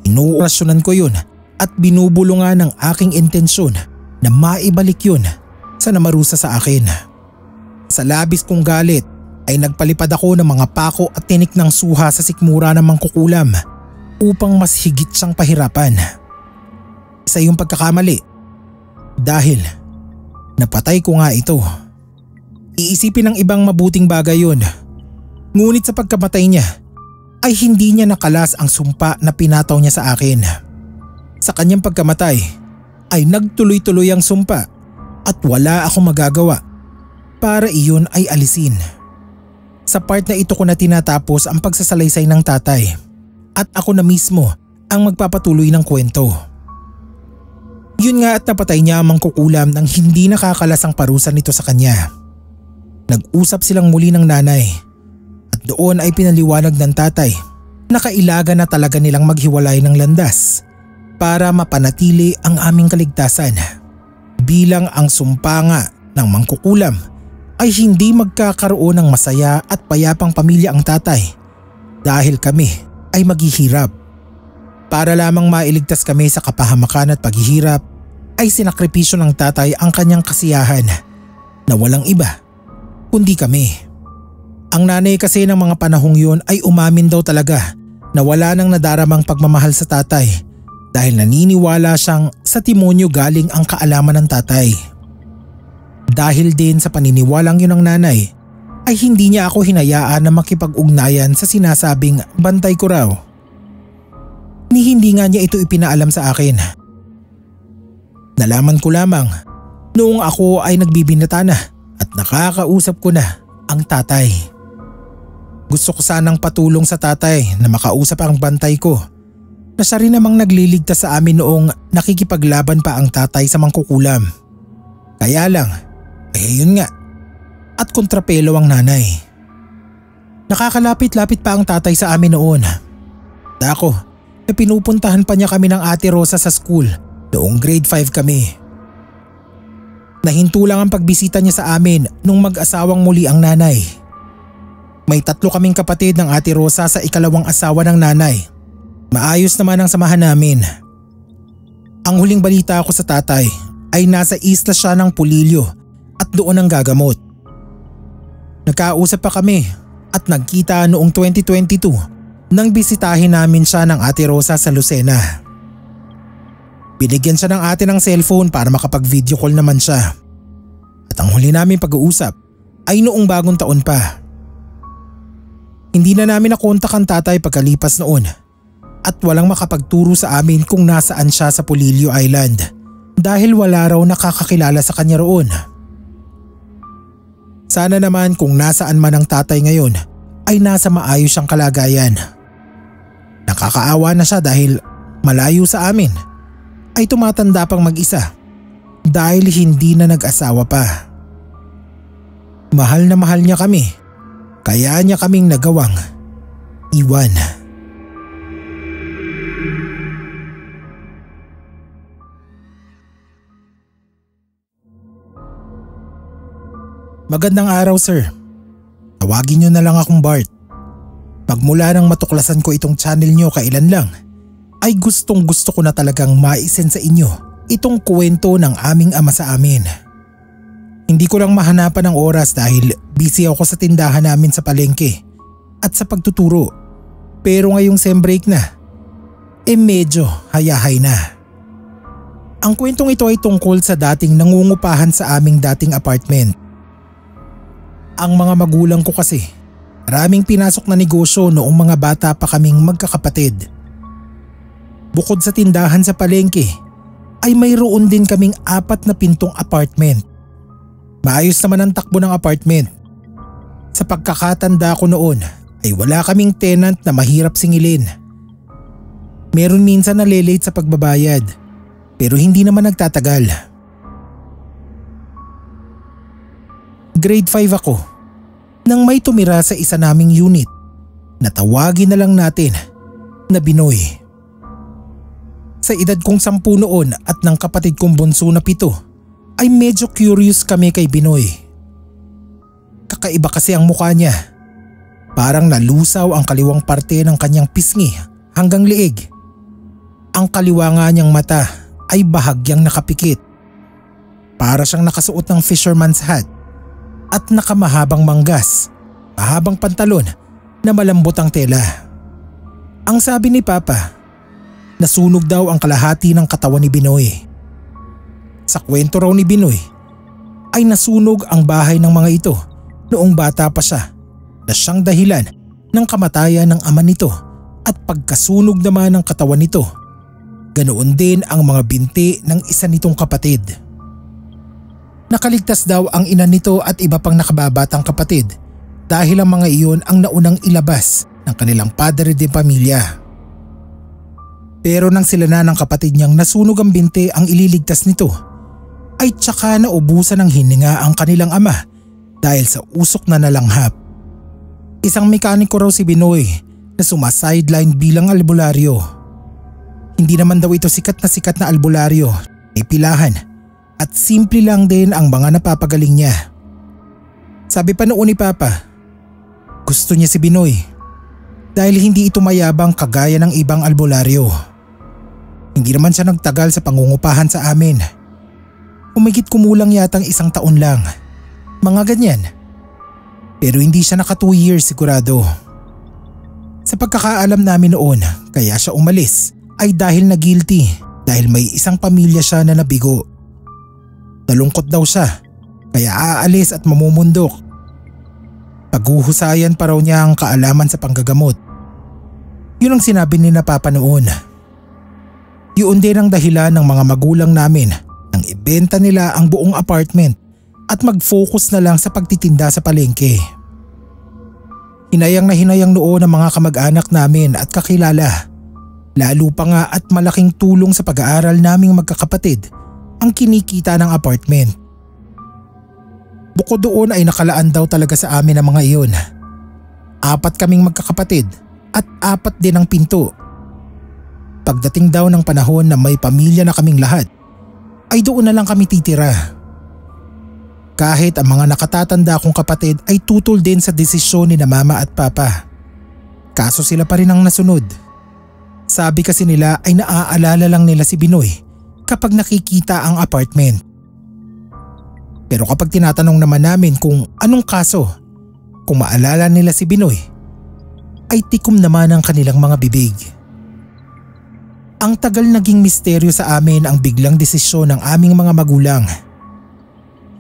Inuorasyonan ko yun at binubulungan ng aking intensyon na maibalik yun sa namarusa sa akin. Sa labis kong galit ay nagpalipad ako ng mga pako at tinik ng suha sa sikmura ng mangkukulam upang mas higit siyang pahirapan. Isa yung pagkakamali dahil napatay ko nga ito. Iisipin ng ibang mabuting bagay yun, ngunit sa pagkamatay niya ay hindi niya nakalas ang sumpa na pinataw niya sa akin. Sa kanyang pagkamatay ay nagtuloy-tuloy ang sumpa at wala akong magagawa para iyon ay alisin. Sa part na ito ko na tinatapos ang pagsasalaysay ng tatay at ako na mismo ang magpapatuloy ng kwento. Yun nga at napatay niya ang mangkukulam nang hindi nakakalas ang parusa nito sa kanya. Nag-usap silang muli ng nanay at doon ay pinaliwanag ng tatay na kailangan na talaga nilang maghiwalay ng landas para mapanatili ang aming kaligtasan. Bilang ang sumpa nga ng mangkukulam ay hindi magkakaroon ng masaya at payapang pamilya ang tatay dahil kami ay maghihirap. Para lamang mailigtas kami sa kapahamakan at paghihirap ay sinakripisyo ng tatay ang kanyang kasiyahan na walang iba kundi kami. Ang nanay kasi ng mga panahong yun ay umamin daw talaga na wala nang nadaramang pagmamahal sa tatay dahil naniniwala siyang sa timonyo galing ang kaalaman ng tatay. Dahil din sa paniniwalang yun ng nanay ay hindi niya ako hinayaan na makipag-ugnayan sa sinasabing bantay ko raw. Ni hindi nga niya ito ipinaalam sa akin. Nalaman ko lamang noong ako ay nagbibinata na at nakakausap ko na ang tatay. Gusto ko sanang patulong sa tatay na makausap ang bantay ko na siya rin namang nagliligtas sa amin noong nakikipaglaban pa ang tatay sa mangkukulam. Kaya lang, ay yun nga, at kontrapelo ang nanay. Nakakalapit-lapit pa ang tatay sa amin noon. Dako, na pinupuntahan pa niya kami ng Ate Rosa sa school noong grade 5 kami. Nahinto lang ang pagbisita niya sa amin nung mag-asawang muli ang nanay. May 3 kaming kapatid ng Ate Rosa sa ikalawang asawa ng nanay. Maayos naman ang samahan namin. Ang huling balita ko sa tatay ay nasa isla siya ng Pulilio at doon ang gagamot. Nagkausap pa kami at nagkita noong 2022 nang bisitahin namin siya ng Ate Rosa sa Lucena. Binigyan siya ng ate ng cellphone para makapag-video call naman siya. At ang huli namin pag-uusap ay noong bagong taon pa. Hindi na namin nakontak ang tatay pagkalipas noon at walang makapagturo sa amin kung nasaan siya sa Pulilio Island dahil wala raw nakakakilala sa kanya roon. Sana naman kung nasaan man ang tatay ngayon ay nasa maayos siyang kalagayan. Nakakaawa na siya dahil malayo sa amin ay tumatanda pang mag-isa dahil hindi na nag-asawa pa. Mahal na mahal niya kami kaya niya kaming nagawang iwan. Magandang araw sir. Tawagin niyo na lang akong Bart. Pagmula nang matuklasan ko itong channel niyo kailan lang, ay gustong gusto ko na talagang maisend sa inyo itong kwento ng aming ama sa amin. Hindi ko lang mahanapan ng oras dahil busy ako sa tindahan namin sa palengke at sa pagtuturo. Pero ngayong sem break na, medyo hayahay na. Ang kwentong ito ay tungkol sa dating nangungupahan sa aming dating apartment. Ang mga magulang ko kasi, maraming pinasok na negosyo noong mga bata pa kaming magkakapatid. Bukod sa tindahan sa palengke, ay mayroon din kaming 4 na pintong apartment. Maayos naman ang takbo ng apartment. Sa pagkakatanda ko noon ay wala kaming tenant na mahirap singilin. Meron minsan na late sa pagbabayad pero hindi naman nagtatagal. Grade 5 ako nang may tumira sa isa naming unit na tawagin na lang natin na Binoy. Sa edad kong 10 noon at ng kapatid kong bunso na 7 ay medyo curious kami kay Binoy. Kakaiba kasi ang mukha niya. Parang nalusaw ang kaliwang parte ng kanyang pisngi hanggang leeg. Ang kaliwa nga niyang mata ay bahagyang nakapikit. Para siyang nakasuot ng fisherman's hat at nakamahabang manggas, mahabang pantalon na malambot ang tela. Ang sabi ni Papa, nasunog daw ang kalahati ng katawan ni Binoy. Sa kwento raw ni Binoy, ay nasunog ang bahay ng mga ito noong bata pa siya na siyang dahilan ng kamatayan ng ama nito at pagkasunog naman ng katawan nito. Ganoon din ang mga binti ng isa nitong kapatid. Nakaligtas daw ang ina nito at iba pang nakababatang kapatid dahil ang mga iyon ang naunang ilabas ng kanilang padre de pamilya. Pero nang sila na ng kapatid niyang nasunog ang binti ang ililigtas nito, ay tsaka naubusan ng hininga ang kanilang ama dahil sa usok na nalanghap. Isang mekaniko raw si Binoy na sumasideline bilang albularyo. Hindi naman daw ito sikat na albularyo, may pilahan. At simple lang din ang mga napapagaling niya. Sabi pa noon ni Papa, gusto niya si Binoy dahil hindi ito mayabang kagaya ng ibang albularyo. Hindi naman siya nagtagal sa pangungupahan sa amin. Umigit kumulang yatang 1 taon lang. Mga ganyan. Pero hindi siya naka 2 years sigurado. Sa pagkakaalam namin noon kaya siya umalis ay dahil na guilty dahil may isang pamilya siya na nabigo. Nalungkot daw siya kaya aalis at mamumundok. Paghuhusayan pa raw niya ang kaalaman sa panggagamot. Yun ang sinabi ni na Papa noon. Yun din ang dahilan ng mga magulang namin nang ibenta nila ang buong apartment at mag-focus na lang sa pagtitinda sa palengke. Hinayang na hinayang noon ng mga kamag-anak namin at kakilala. Lalo pa nga at malaking tulong sa pag-aaral naming magkakapatid ang kinikita ng apartment. Bukod doon ay nakalaan daw talaga sa amin ang mga iyon. 4 kaming magkakapatid at 4 din ang pinto. Pagdating daw ng panahon na may pamilya na kaming lahat, ay doon na lang kami titira. Kahit ang mga nakatatanda kong kapatid ay tutol din sa desisyon ni na Mama at Papa. Kaso sila pa rin ang nasunod. Sabi kasi nila ay naaalala lang nila si Binoy kapag nakikita ang apartment. Pero kapag tinatanong naman namin kung anong kaso, kung maalala nila si Binoy, ay tikom naman ang kanilang mga bibig. Ang tagal naging misteryo sa amin ang biglang desisyon ng aming mga magulang.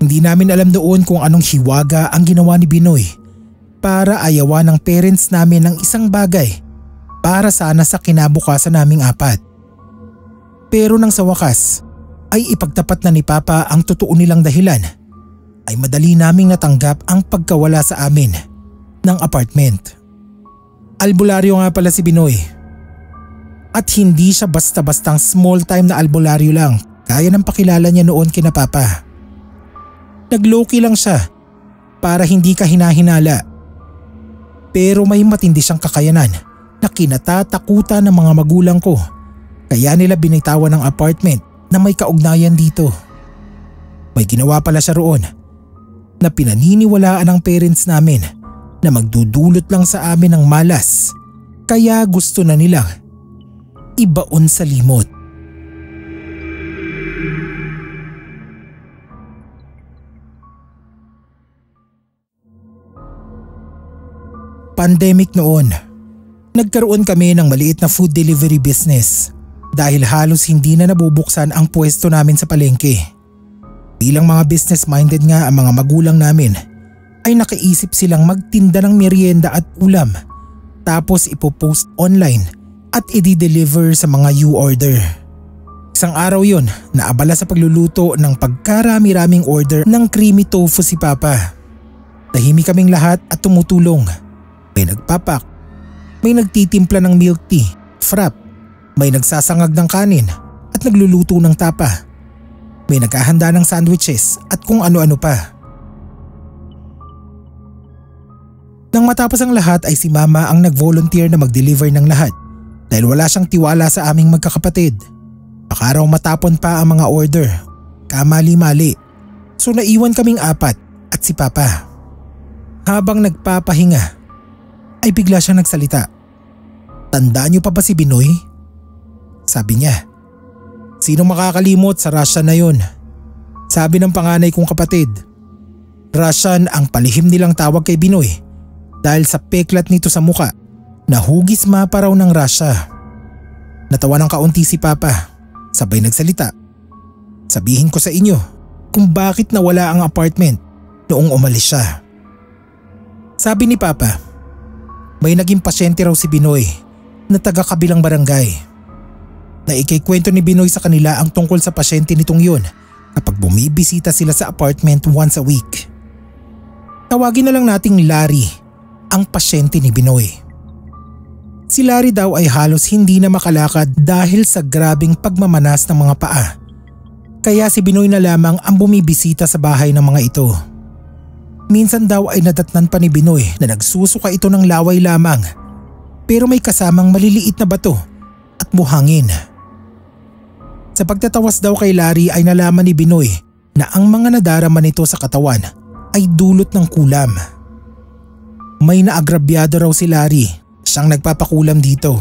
Hindi namin alam noon kung anong hiwaga ang ginawa ni Binoy para ayawan ng parents namin ng isang bagay para sana sa kinabukasan naming 4. Pero nang sa wakas ay ipagtapat na ni Papa ang totoo nilang dahilan, ay madali naming natanggap ang pagkawala sa amin ng apartment. Albularyo nga pala si Binoy. At hindi siya basta-bastang small time na albularyo lang gaya ng pakilala niya noon kina Papa. Nag-low-key lang siya para hindi ka hinahinala. Pero may matindi siyang kakayanan na kinatatakutan ng mga magulang ko, kaya nila binitawan ng apartment na may kaugnayan dito. May ginawa pala siya roon na pinaniniwalaan ng parents namin na magdudulot lang sa amin ng malas, kaya gusto na nilang ibaon sa limot. Pandemic noon. Nagkaroon kami ng maliit na food delivery business dahil halos hindi na nabubuksan ang pwesto namin sa palengke. Bilang mga business-minded nga ang mga magulang namin, ay nakaisip silang magtinda ng merienda at ulam tapos ipopost online at i-deliver sa mga U-order. Isang araw yon na abala sa pagluluto ng pagkarami-raming order ng creamy tofu si Papa. Tahimik kaming lahat at tumutulong. May nagpapak, may nagtitimpla ng milk tea, frap, may nagsasangag ng kanin at nagluluto ng tapa. May naghahanda ng sandwiches at kung ano-ano pa. Nang matapos ang lahat ay si Mama ang nag-volunteer na mag-deliver ng lahat dahil wala siyang tiwala sa aming magkakapatid. Baka raw matapon pa ang mga order, kamali-mali. So naiwan kaming apat at si Papa. Habang nagpapahinga, ay bigla siyang nagsalita. "Tandaan niyo pa ba si Binoy?" Sabi niya. "Sino makakalimot sa Russian na yun?" Sabi ng panganay kong kapatid. Russian ang palihim nilang tawag kay Binoy dahil sa peklat nito sa muka na hugis mapa raw ng Russia. Natawa ng kaunti si Papa, sabay nagsalita. "Sabihin ko sa inyo kung bakit nawala ang apartment noong umalis siya." Sabi ni Papa, may naging pasyente raw si Binoy na taga kabilang barangay. Na ikikwento ni Binoy sa kanila ang tungkol sa pasyente nitong yun kapag bumibisita sila sa apartment once a week. Tawagin na lang nating Larry, ang pasyente ni Binoy. Si Larry daw ay halos hindi na makalakad dahil sa grabing pagmamanas ng mga paa. Kaya si Binoy na lamang ang bumibisita sa bahay ng mga ito. Minsan daw ay nadatnan pa ni Binoy na nagsusuka ito ng laway lamang pero may kasamang maliliit na bato at buhangin. Sa pagtatawas daw kay Larry ay nalaman ni Binoy na ang mga nadarama nito sa katawan ay dulot ng kulam. May naagrabyado raw si Larry, siyang nagpapakulam dito.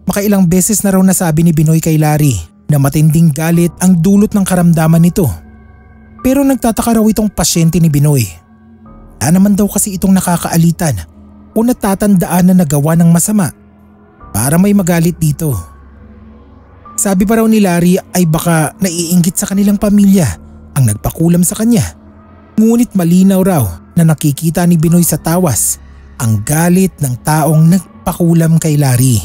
Makailang beses na raw nasabi ni Binoy kay Larry na matinding galit ang dulot ng karamdaman nito. Pero nagtataka raw itong pasyente ni Binoy. Wala naman daw kasi itong nakakaalitan o natatandaan na nagawa ng masama para may magalit dito. Sabi pa raw ni Larry ay baka naiinggit sa kanilang pamilya ang nagpakulam sa kanya. Ngunit malinaw raw na nakikita ni Binoy sa tawas ang galit ng taong nagpakulam kay Larry.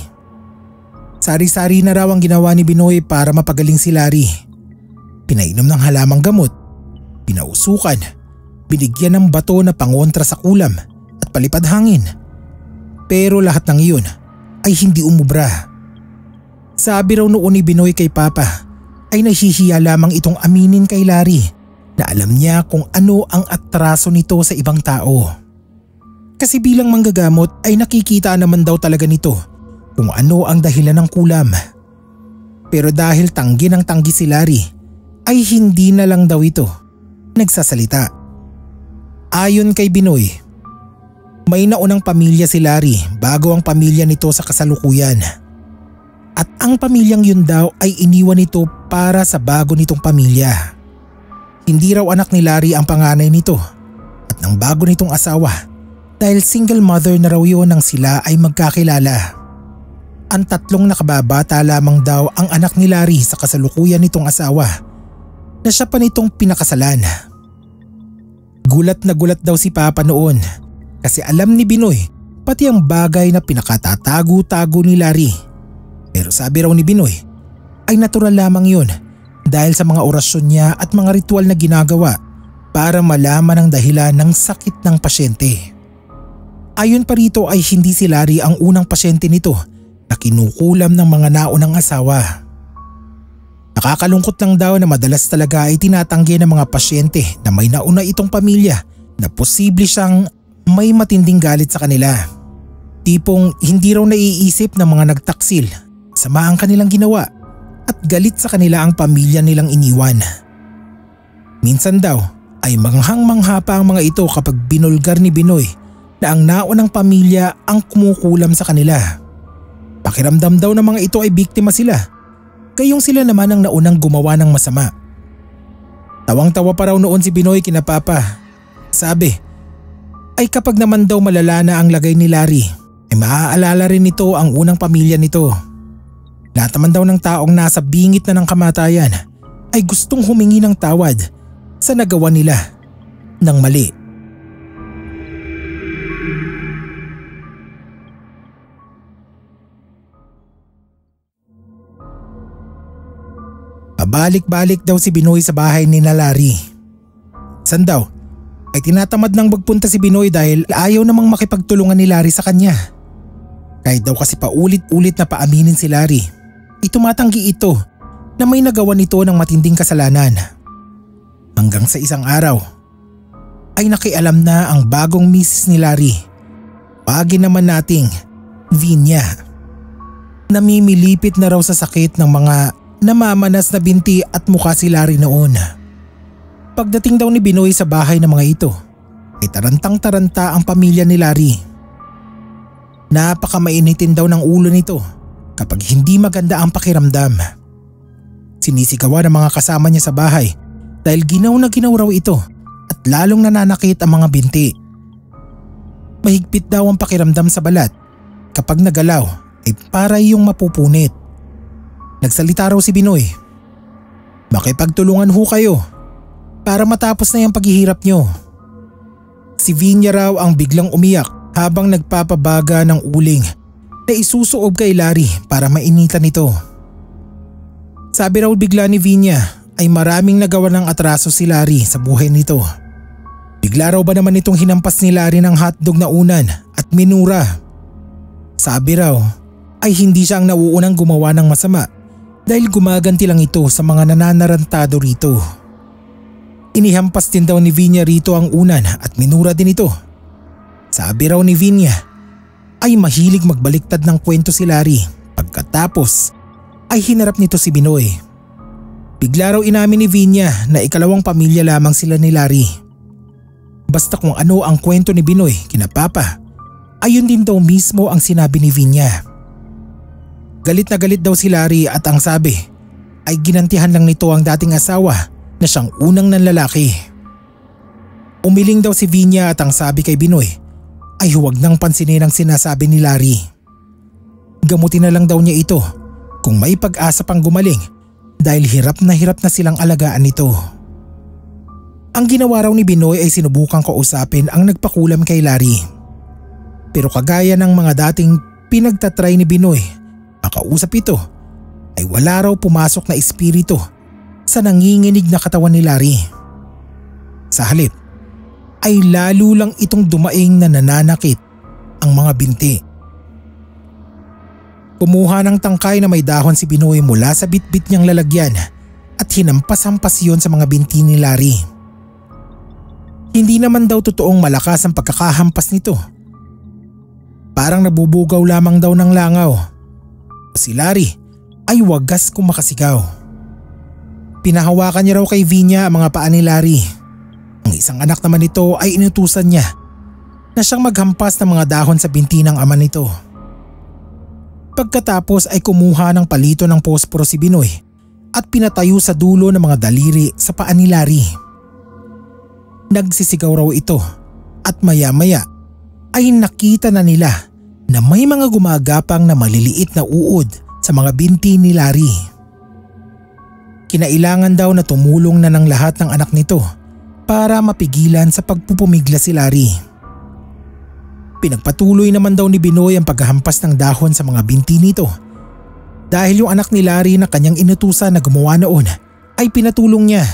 Sari-sari na raw ang ginawa ni Binoy para mapagaling si Larry. Pinainom ng halamang gamot, pinausukan, binigyan ng bato na pangontra sa kulam at palipad hangin. Pero lahat ng iyon ay hindi umubra. Sabi raw noon ni Binoy kay Papa ay nahihiya lamang itong aminin kay Larry na alam niya kung ano ang atraso nito sa ibang tao. Kasi bilang manggagamot ay nakikita naman daw talaga nito kung ano ang dahilan ng kulam. Pero dahil tanggi ng tanggi si Larry ay hindi na lang daw ito nagsasalita. Ayon kay Binoy, may naunang pamilya si Larry bago ang pamilya nito sa kasalukuyan. At ang pamilyang yun daw ay iniwan nito para sa bago nitong pamilya. Hindi raw anak ni Larry ang panganay nito at ng bago nitong asawa dahil single mother na raw yun nang sila ay magkakilala. Ang tatlong nakababata lamang daw ang anak ni Larry sa kasalukuyan nitong asawa na siya pa nitong pinakasalan. Gulat na gulat daw si Papa noon kasi alam ni Binoy pati ang bagay na pinakatatago-tago ni Larry. Pero sabi raw ni Binoy ay natural lamang yun dahil sa mga orasyon niya at mga ritual na ginagawa para malaman ang dahilan ng sakit ng pasyente. Ayon pa rito ay hindi si Larry ang unang pasyente nito na kinukulam ng mga naunang asawa. Nakakalungkot lang daw na madalas talaga ay tinatanggi ng mga pasyente na may nauna itong pamilya na posible siyang may matinding galit sa kanila. Tipong hindi raw naiisip ng mga nagtaksil, sama ang kanilang ginawa at galit sa kanila ang pamilya nilang iniwan. Minsan daw ay manghang-mangha pa ang mga ito kapag binulgar ni Binoy na ang naunang pamilya ang kumukulam sa kanila. Pakiramdam daw ng mga ito ay biktima sila, gayong sila naman ang naunang gumawa ng masama. Tawang-tawa pa raw noon si Binoy kina Papa. Sabi ay kapag naman daw malala na ang lagay ni Larry ay maaalala rin nito ang unang pamilya nito. Lahat naman daw ng taong nasa bingit na ng kamatayan ay gustong humingi ng tawad sa nagawa nila ng mali. Pabalik-balik daw si Binoy sa bahay ni Larry. San daw ay tinatamad nang magpunta si Binoy dahil ayaw namang makipagtulungan ni Larry sa kanya. Kahit daw kasi paulit-ulit na paaminin si Larry, itumatanggi ito na may nagawa nito ng matinding kasalanan. Hanggang sa isang araw ay nakialam na ang bagong misis ni Larry. Pagin naman nating Vinya. Namimilipit na raw sa sakit ng mga namamanas na binti at mukha si Larry noon. Pagdating daw ni Binoy sa bahay ng mga ito ay tarantang-taranta ang pamilya ni Larry. Napakamainitin daw ng ulo nito kapag hindi maganda ang pakiramdam. Sinisigawan ng mga kasama niya sa bahay dahil ginaw na ginaw raw ito at lalong nananakit ang mga binti. Mahigpit daw ang pakiramdam sa balat kapag nagalaw ay para yung mapupunit. Nagsalita raw si Binoy. Makipagtulungan ho kayo para matapos na yung paghihirap nyo. Si Vinya raw ang biglang umiyak habang nagpapabaga ng uling na isusuob kay Larry para mainitan ito. Sabi raw bigla ni Vinya ay maraming nagawa ng atraso si Larry sa buhay nito. Bigla raw ba naman itong hinampas ni Larry ng hotdog na unan at minura. Sabi raw ay hindi siya ang nauunang gumawa ng masama dahil gumaganti lang ito sa mga nananarantado rito. Inihampas din daw ni Vinya rito ang unan at minura din ito. Sabi raw ni Vinya ay mahilig magbaliktad ng kwento si Larry. Pagkatapos ay hinarap nito si Binoy. Bigla raw inamin ni Vinya na ikalawang pamilya lamang sila ni Larry. Basta kung ano ang kwento ni Binoy kina Papa, ayun din daw mismo ang sinabi ni Vinya. Galit na galit daw si Larry at ang sabi ay ginantihan lang nito ang dating asawa na siyang unang nanlalaki. Umiling daw si Vinya at ang sabi kay Binoy ay huwag nang pansinin ang sinasabi ni Larry. Gamutin na lang daw niya ito kung may pag-asa pang gumaling dahil hirap na silang alagaan nito. Ang ginawa raw ni Binoy ay sinubukang kausapin ang nagpakulam kay Larry. Pero kagaya ng mga dating pinagtatry ni Binoy, makausap ito ay wala raw pumasok na espiritu sa nanginginig na katawan ni Larry. Sa halip ay lalo lang itong dumaing na nananakit ang mga binti. Kumuha ng tangkay na may dahon si Binoy mula sa bitbit niyang lalagyan at hinampas-hampas yun sa mga binti ni Larry. Hindi naman daw totoong malakas ang pagkakahampas nito. Parang nabubugaw lamang daw ng langaw. Si Larry ay wagas kung makasigaw. Pinahawakan niya raw kay Vinya ang mga paa ni Larry. Ang isang anak naman nito ay inutusan niya na siyang maghampas ng mga dahon sa binti ng ama nito. Pagkatapos ay kumuha ng palito ng posporo si Binoy at pinatayo sa dulo ng mga daliri sa paa ni Larry. Nagsisigaw raw ito at maya-maya ay nakita na nila na may mga gumagapang na maliliit na uod sa mga binti ni Larry. Kinailangan daw na tumulong na ng lahat ng anak nito para mapigilan sa pagpupumigla si Larry. Pinagpatuloy naman daw ni Binoy ang paghahampas ng dahon sa mga binti nito dahil yung anak ni Larry na kanyang inutusan na gumawa noon ay pinatulong niya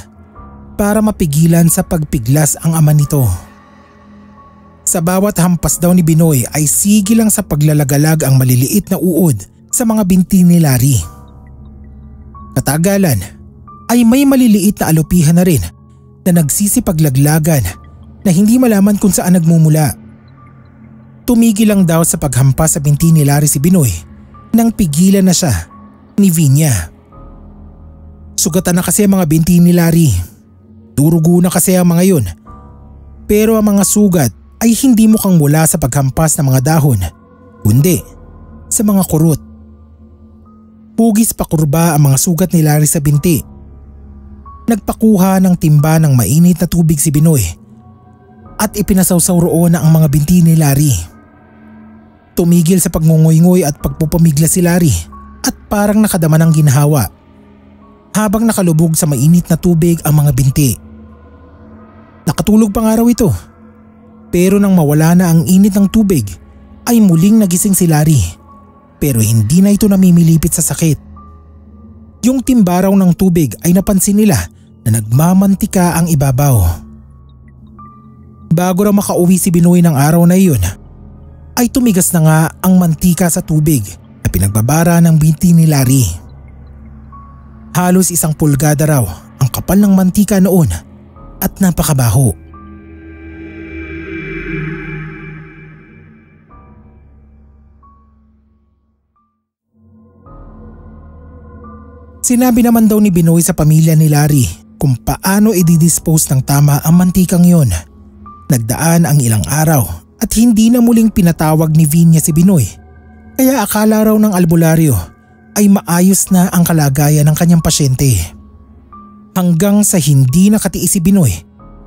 para mapigilan sa pagpiglas ang ama nito. Sa bawat hampas daw ni Binoy ay sige lang sa paglalagalag ang maliliit na uod sa mga binti ni Larry. Katagalan ay may maliliit na alupihan na rin na nagsisipaglaglagan na hindi malaman kung saan nagmumula. Tumigil lang daw sa paghampas sa binti ni Larry si Binoy nang pigilan na siya ni Vinya. Sugatan na kasi ang mga binti ni Larry. Durugo na kasi ang mga yun. Pero ang mga sugat ay hindi mukhang mula sa paghampas ng mga dahon, kundi sa mga kurot. Hugis pa kurba ang mga sugat ni Larry sa binti. Nagpakuha ng timba ng mainit na tubig si Binoy at ipinasawsaw roon ang mga binti ni Larry. Tumigil sa pagngungoy-ngoy at pagpupamigla si Larry at parang nakadama ng ginhawa habang nakalubog sa mainit na tubig ang mga binti. Nakatulog pa nga raw ito, pero nang mawala na ang init ng tubig ay muling nagising si Larry, pero hindi na ito namimilipit sa sakit. Yung timba raw ng tubig ay napansin nila na nagmamantika ang ibabaw. Bago raw makauwi si Binoy ng araw na iyon, ay tumigas na nga ang mantika sa tubig na pinagbabara ng binti ni Larry. Halos 1 pulgada raw ang kapal ng mantika noon at napakabaho. Sinabi naman daw ni Binoy sa pamilya ni Larry kung paano i-dispose ng tama ang mantikang yon. Nagdaan ang ilang araw at hindi na muling pinatawag ni Vinya si Binoy, kaya akala raw ng albularyo ay maayos na ang kalagayan ng kanyang pasyente. Hanggang sa hindi nakatiis si Binoy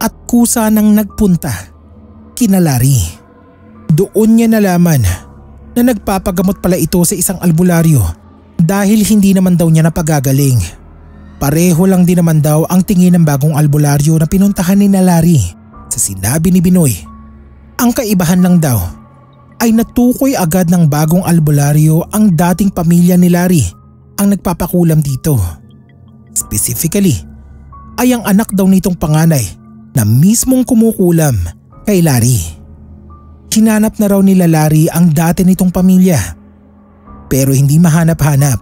at kusa nang nagpunta kina Larry. Doon niya nalaman na nagpapagamot pala ito sa isang albularyo dahil hindi naman daw niya napagagaling. Pareho lang din naman daw ang tingin ng bagong albularyo na pinuntahan ni Larry sa sinabi ni Binoy. Ang kaibahan lang daw ay natukoy agad ng bagong albularyo ang dating pamilya ni Larry ang nagpapakulam dito. Specifically ay ang anak daw nitong panganay na mismong kumukulam kay Larry. Hinanap na raw nila Larry ang dati nitong pamilya pero hindi mahanap-hanap.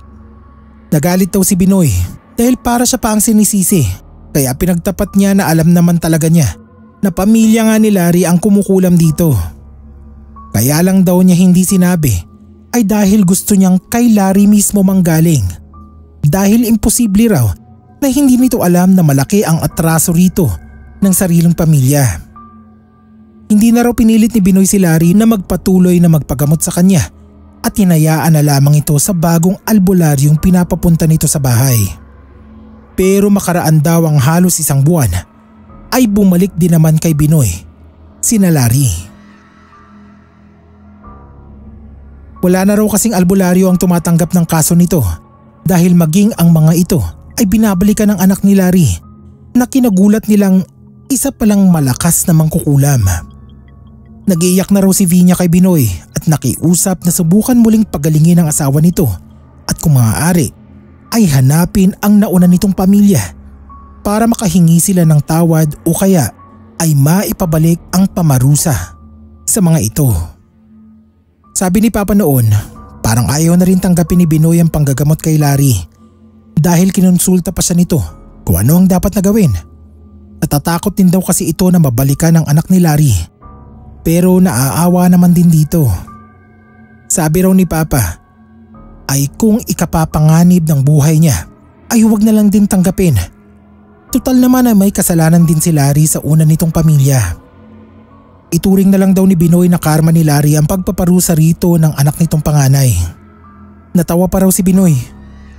Nagalit daw si Binoy dahil para siya pa ang sinisisi, kaya pinagtapat niya na alam naman talaga niya na pamilya nga ni Larry ang kumukulam dito. Kaya lang daw niya hindi sinabi ay dahil gusto niyang kay Larry mismo manggaling. Dahil imposible raw na hindi nito alam na malaki ang atraso rito ng sariling pamilya. Hindi na raw pinilit ni Binoy si Larry na magpatuloy na magpagamot sa kanya at hinayaan na lamang ito sa bagong albularyong pinapapunta nito sa bahay. Pero makaraan daw ang halos 1 buwan ay bumalik din naman kay Binoy sina Larry. Wala na raw kasing albularyo ang tumatanggap ng kaso nito dahil maging ang mga ito ay binabalikan ng anak ni Larry na kinagulat nilang isa palang malakas na mangkukulam. Nag-iiyak na raw si Vinya kay Binoy at nakiusap na subukan muling pagalingin ang asawa nito at kung maaari ay hanapin ang nauna nitong pamilya para makahingi sila ng tawad o kaya ay maipabalik ang pamarusa sa mga ito. Sabi ni Papa noon, parang ayaw na rin tanggapin ni Binoy ang panggagamot kay Larry dahil kinonsulta pa siya nito kung ano ang dapat na gawin. Natatakot din daw kasi ito na mabalikan ang anak ni Larry. Pero naaawa naman din dito. Sabi raw ni Papa ay kung ikapapanganib ng buhay niya ay huwag na lang din tanggapin. Tutal naman ay may kasalanan din si Larry sa una nitong pamilya. Ituring na lang daw ni Binoy na karma ni Larry ang pagpaparusa rito ng anak nitong panganay. Natawa pa raw si Binoy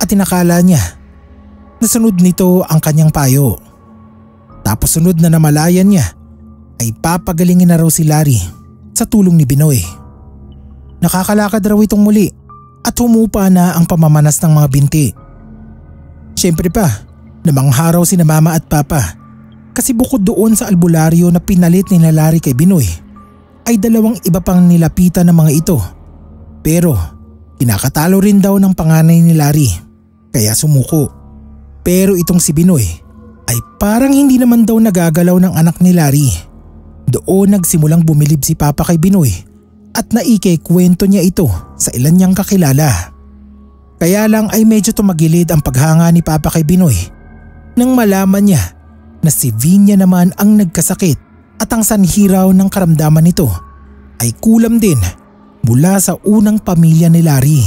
at inakala niya na sunod nito ang kanyang payo. Tapos sunod na namalayan niya ay papagalingin na raw si Larry sa tulong ni Binoy. Nakakalakad raw itong muli at humupa na ang pamamanas ng mga binti. Siyempre pa, namangha raw sina Mama at Papa kasi bukod doon sa albularyo na pinalit ni Larry kay Binoy ay 2 iba pang nilapitan ng mga ito. Pero kinakatalo rin daw ng panganay ni Larry kaya sumuko. Pero itong si Binoy ay parang hindi naman daw nagagalaw ng anak ni Larry. Doon nagsimulang bumilib si Papa kay Binoy at naikikwento niya ito sa ilan niyang kakilala. Kaya lang ay medyo tumagilid ang paghanga ni Papa kay Binoy nang malaman niya na si Vinya naman ang nagkasakit at ang sanhi raw ng karamdaman nito ay kulam din mula sa unang pamilya ni Larry.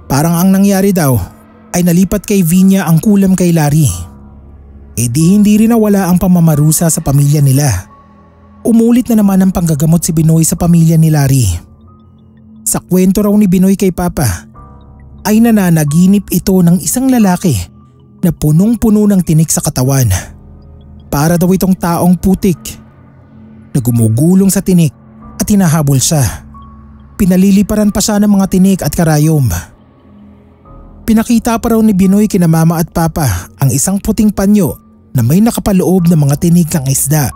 Parang ang nangyari daw ay nalipat kay Vinya ang kulam kay Larry. E di hindi rin nawala ang pamamarusa sa pamilya nila. Umulit na naman ang panggagamot si Binoy sa pamilya ni Larry. Sa kwento raw ni Binoy kay Papa ay nananaginip ito ng isang lalaki na punong-puno ng tinik sa katawan. Para daw itong taong putik na gumugulong sa tinik at hinahabol siya. Pinaliliparan pa siya ng mga tinik at karayom. Pinakita pa raw ni Binoy kina Mama at Papa ang isang puting panyo na may nakapaloob ng mga tinig ng isda,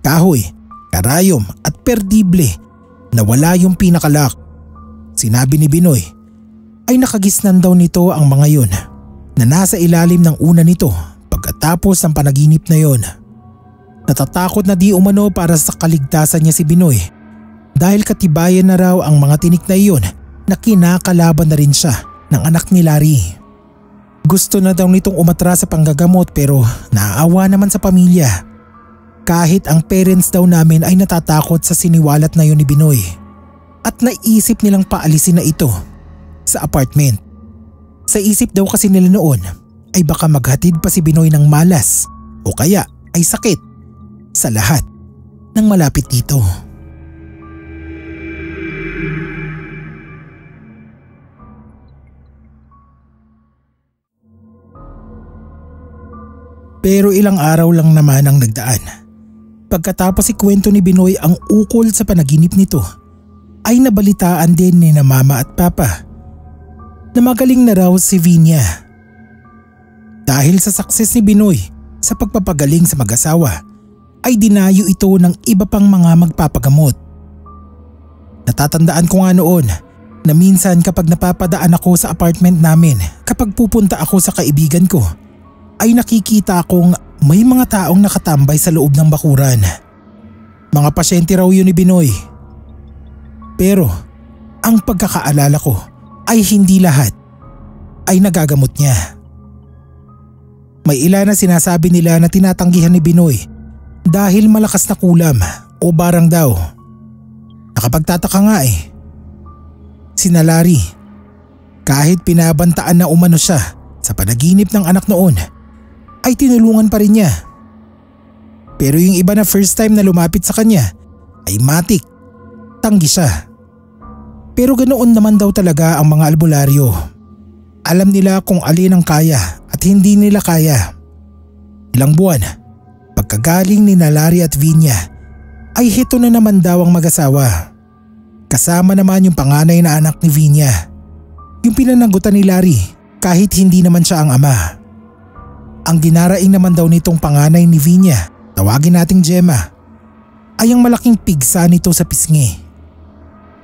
kahoy, karayom at perdible na wala yung pinakalock. Sinabi ni Binoy ay nakagisnan daw nito ang mga yun na nasa ilalim ng una nito pagkatapos ng panaginip na yon. Natatakot na di umano para sa kaligtasan niya si Binoy dahil katibayan na raw ang mga tinik na iyon na kinakalaban na rin siya ng anak ni Larry. Gusto na daw nitong umatras sa panggagamot pero naaawa naman sa pamilya. Kahit ang parents daw namin ay natatakot sa siniwalat na yun ni Binoy at naisip nilang paalisin na ito sa apartment. Sa isip daw kasi nila noon ay baka maghatid pa si Binoy ng malas o kaya ay sakit sa lahat ng malapit dito. Pero ilang araw lang naman ang nagdaan. Pagkatapos ikwento ni Binoy ang ukol sa panaginip nito, ay nabalitaan din ni na Mama at Papa na magaling na raw si Vinya. Dahil sa success ni Binoy sa pagpapagaling sa mag-asawa, ay dinayo ito ng iba pang mga magpapagamot. Natatandaan ko nga noon na minsan kapag napapadaan ako sa apartment namin kapag pupunta ako sa kaibigan ko, ay nakikita akong may mga taong nakatambay sa loob ng bakuran. Mga pasyente raw yun ni Binoy. Pero ang pagkakaalala ko ay hindi lahat ay nagagamot niya. May ilan na sinasabi nila na tinatanggihan ni Binoy dahil malakas na kulam o barang daw. Nakapagtataka nga Sina Larry, kahit pinabantaan na umano siya sa panaginip ng anak noon, ay tinulungan pa rin niya. Pero yung iba na first time na lumapit sa kanya ay matik, tanggi siya. Pero ganoon naman daw talaga ang mga albularyo. Alam nila kung alin ang kaya at hindi nila kaya. Ilang buwan, pagkagaling ni Larry at Vinya, ay hito na naman daw ang mag-asawa. Kasama naman yung panganay na anak ni Vinya, yung pinanagutan ni Larry kahit hindi naman siya ang ama. Ang dinaraing naman daw nitong panganay ni Vinya, tawagin nating Gemma, ay ang malaking pigsa nito sa pisngi.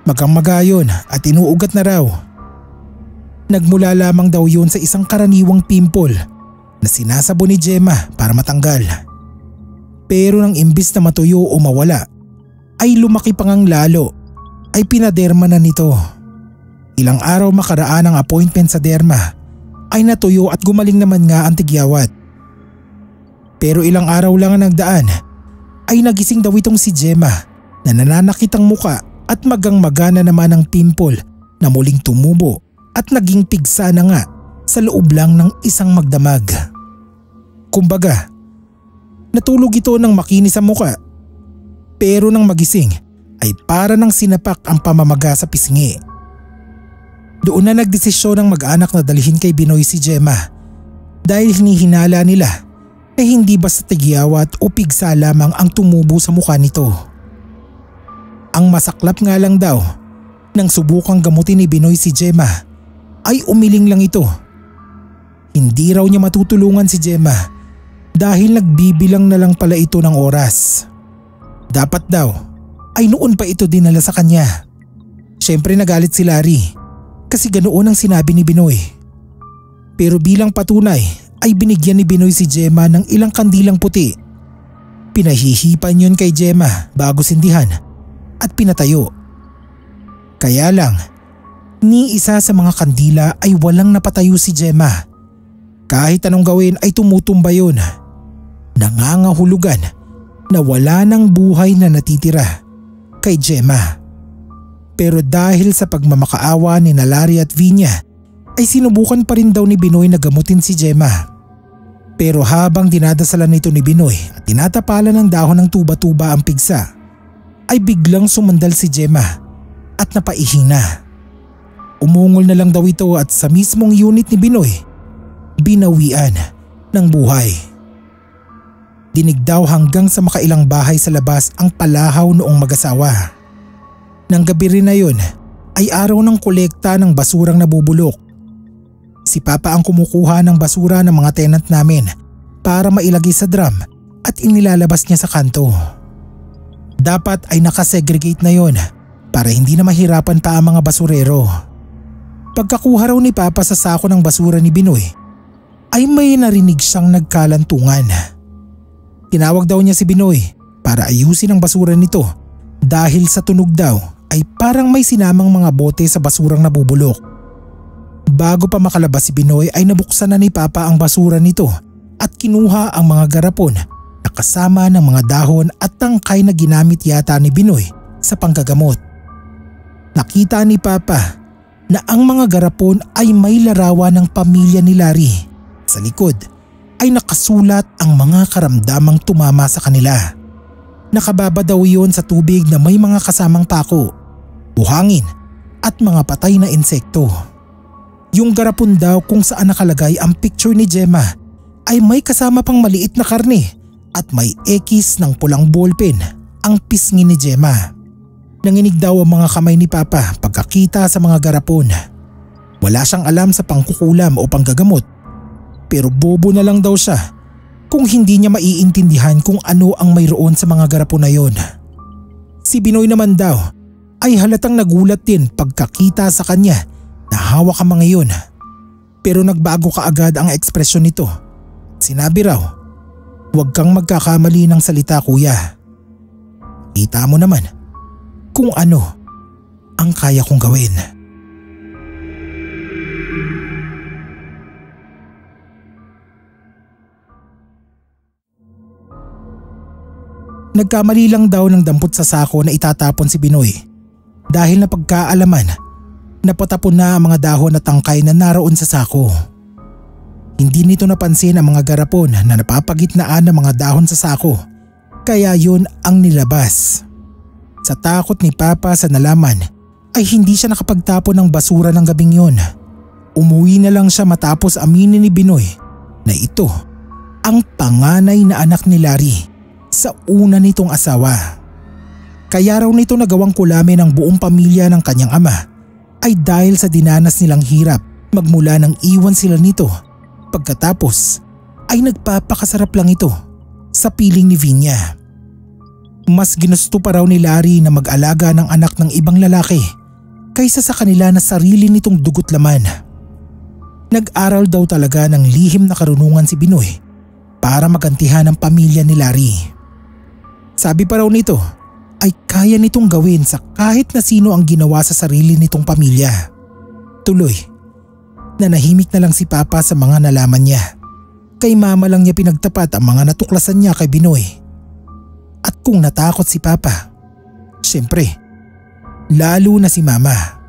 Magang-magayon at inuugat na raw. Nagmula lamang daw yun sa isang karaniwang pimple na sinasabo ni Gemma para matanggal. Pero nang imbis na matuyo o mawala, ay lumaki pa ngang lalo, ay pinaderma na nito. Ilang araw makaraan ang appointment sa derma, ay natuyo at gumaling naman nga ang tigyawat. Pero ilang araw lang ang nagdaan ay nagising daw itong si Gemma na nananakit ang muka at magang-magana naman ang pimple na muling tumubo at naging pigsa na nga sa loob lang ng isang magdamag. Kumbaga, natulog ito ng makinis sa muka, pero nang magising ay para nang sinapak ang pamamaga sa pisngi. Doon na nagdesisyon ng mag-anak na dalhin kay Binoy si Gemma dahil hinihinala nila na hindi basta tigyawat o pigsa lamang ang tumubo sa mukha nito. Ang masaklap nga lang daw, nang subukang gamutin ni Binoy si Gemma ay umiling lang ito. Hindi raw niya matutulungan si Gemma dahil nagbibilang na lang pala ito ng oras. Dapat daw ay noon pa ito dinala sa kanya. Siyempre nagalit si Larry kasi ganoon ang sinabi ni Binoy. Pero bilang patunay ay binigyan ni Binoy si Gemma ng ilang kandilang puti. Pinahihipan yun kay Gemma bago sindihan at pinatayo. Kaya lang, ni isa sa mga kandila ay walang napatayo si Gemma. Kahit anong gawin ay tumutumba yun. Nangangahulugan na wala ng buhay na natitira kay Gemma. Pero dahil sa pagmamakaawa ni Larry at Vinya ay sinubukan pa rin daw ni Binoy na gamutin si Gemma. Pero habang dinadasalan nito ni Binoy at tinatapalan ng dahon ng tuba-tuba ang pigsa, ay biglang sumandal si Gemma at napaihina. Umungol na lang daw ito at sa mismong unit ni Binoy, binawian ng buhay. Dinig daw hanggang sa makailang bahay sa labas ang palahaw noong mag-asawa. Nang gabi rin na yun ay araw ng kolekta ng basurang nabubulok. Si Papa ang kumukuha ng basura ng mga tenant namin para mailagay sa drum at inilalabas niya sa kanto. Dapat ay nakasegregate na yon para hindi na mahirapan pa ang mga basurero. Pagkakuha raw ni Papa sa sako ng basura ni Binoy ay may narinig siyang nagkalantungan. Tinawag daw niya si Binoy para ayusin ang basura nito dahil sa tunog daw ay parang may sinamang mga bote sa basurang nabubulok. Bago pa makalabas si Binoy ay nabuksan na ni Papa ang basura nito at kinuha ang mga garapon na kasama ng mga dahon at tangkay na ginamit yata ni Binoy sa panggagamot. Nakita ni Papa na ang mga garapon ay may larawan ng pamilya ni Larry. Sa likod ay nakasulat ang mga karamdamang tumama sa kanila. Nakababa daw iyon sa tubig na may mga kasamang pako, buhangin at mga patay na insekto. Yung garapon daw kung saan nakalagay ang picture ni Gemma ay may kasama pang maliit na karne at may ekis ng pulang ballpen ang pisngi ni Gemma. Nanginig daw ang mga kamay ni Papa pagkakita sa mga garapon. Wala siyang alam sa pangkukulam o panggagamot, pero bobo na lang daw siya kung hindi niya maiintindihan kung ano ang mayroon sa mga garapon na yon. Si Binoy naman daw ay halatang nagulat din pagkakita sa kanya na hawak ang mga iyon. Pero nagbago kaagad ang ekspresyon nito. Sinabi raw, "Huwag kang magkakamali ng salita, kuya. Kita mo naman kung ano ang kaya kong gawin." Nagkamali lang daw ng dampot sa sako na itatapon si Binoy dahil napagkaalaman napatapon na ang mga dahon at tangkay na naroon sa sako. Hindi nito napansin ang mga garapon na napapagitnaan ng mga dahon sa sako, kaya yun ang nilabas. Sa takot ni Papa sa nalaman ay hindi siya nakapagtapon ng basura ng gabing yun. Umuwi na lang siya matapos aminin ni Binoy na ito ang panganay na anak ni Larry sa una nitong asawa. Kaya raw nito nagawang kulamin ang buong pamilya ng kanyang ama ay dahil sa dinanas nilang hirap magmula nang iwan sila nito. Pagkatapos ay nagpapakasarap lang ito sa piling ni Vinya. Mas ginusto pa raw ni Larry na mag-alaga ng anak ng ibang lalaki kaysa sa kanila na sarili nitong dugot laman. Nag-aral daw talaga ng lihim na karunungan si Binoy para magantihan ang pamilya ni Larry. Sabi pa raw nito ay kaya nitong gawin sa kahit na sino ang ginawa sa sarili nitong pamilya. Tuloy, nanahimik na lang si Papa sa mga nalaman niya. Kay Mama lang niya pinagtapat ang mga natuklasan niya kay Binoy. At kung natakot si Papa, syempre, lalo na si Mama.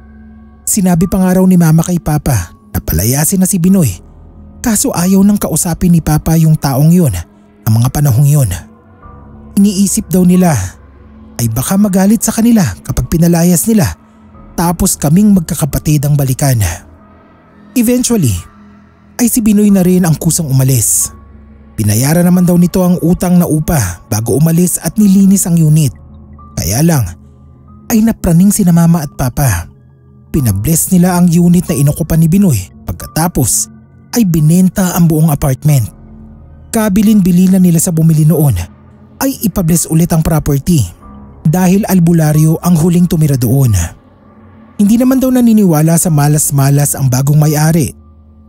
Sinabi pa nga raw ni Mama kay Papa na palayasin na si Binoy, kaso ayaw nang kausapin ni Papa yung taong yun ang mga panahong yun. Iniisip daw nila ay baka magalit sa kanila kapag pinalayas nila tapos kaming magkakapatid ang balikan. Eventually ay si Binoy na rin ang kusang umalis. Binayaran naman daw nito ang utang na upa bago umalis at nilinis ang unit. Kaya lang ay napraning sina Mama at Papa. Pinabless nila ang unit na inokupan ni Binoy pagkatapos ay binenta ang buong apartment. Kabilin-bili na nila sa bumili noon ay ipabless ulit ang property dahil albularyo ang huling tumira doon. Hindi naman daw naniniwala sa malas-malas ang bagong may-ari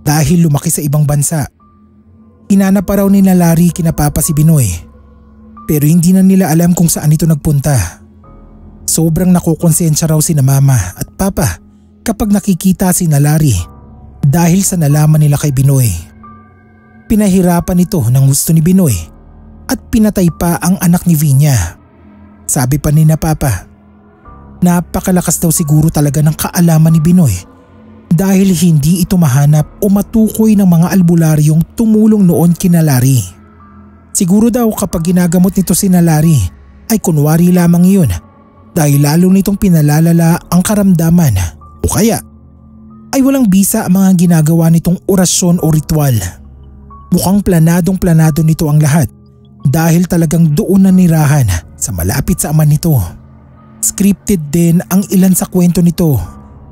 dahil lumaki sa ibang bansa. Hinanap pa raw ni na Larry kina Papa si Binoy, pero hindi na nila alam kung saan ito nagpunta. Sobrang nakukonsensya raw si na Mama at Papa kapag nakikita si na Larry dahil sa nalaman nila kay Binoy. Pinahirapan ito ng gusto ni Binoy at pinatay pa ang anak ni Vinya. Sabi pa ni na Papa, napakalakas daw siguro talaga ng kaalaman ni Binoy dahil hindi ito mahanap o matukoy ng mga albularyong tumulong noon kina Larry. Siguro daw kapag ginagamot nito si na Larry ay kunwari lamang iyon dahil lalo nitong pinalalala ang karamdaman o kaya ay walang bisa ang mga ginagawa nitong orasyon o ritual. Mukhang planadong-planado nito ang lahat dahil talagang doon nanirahan sa malapit sa ama nito. Scripted din ang ilan sa kwento nito,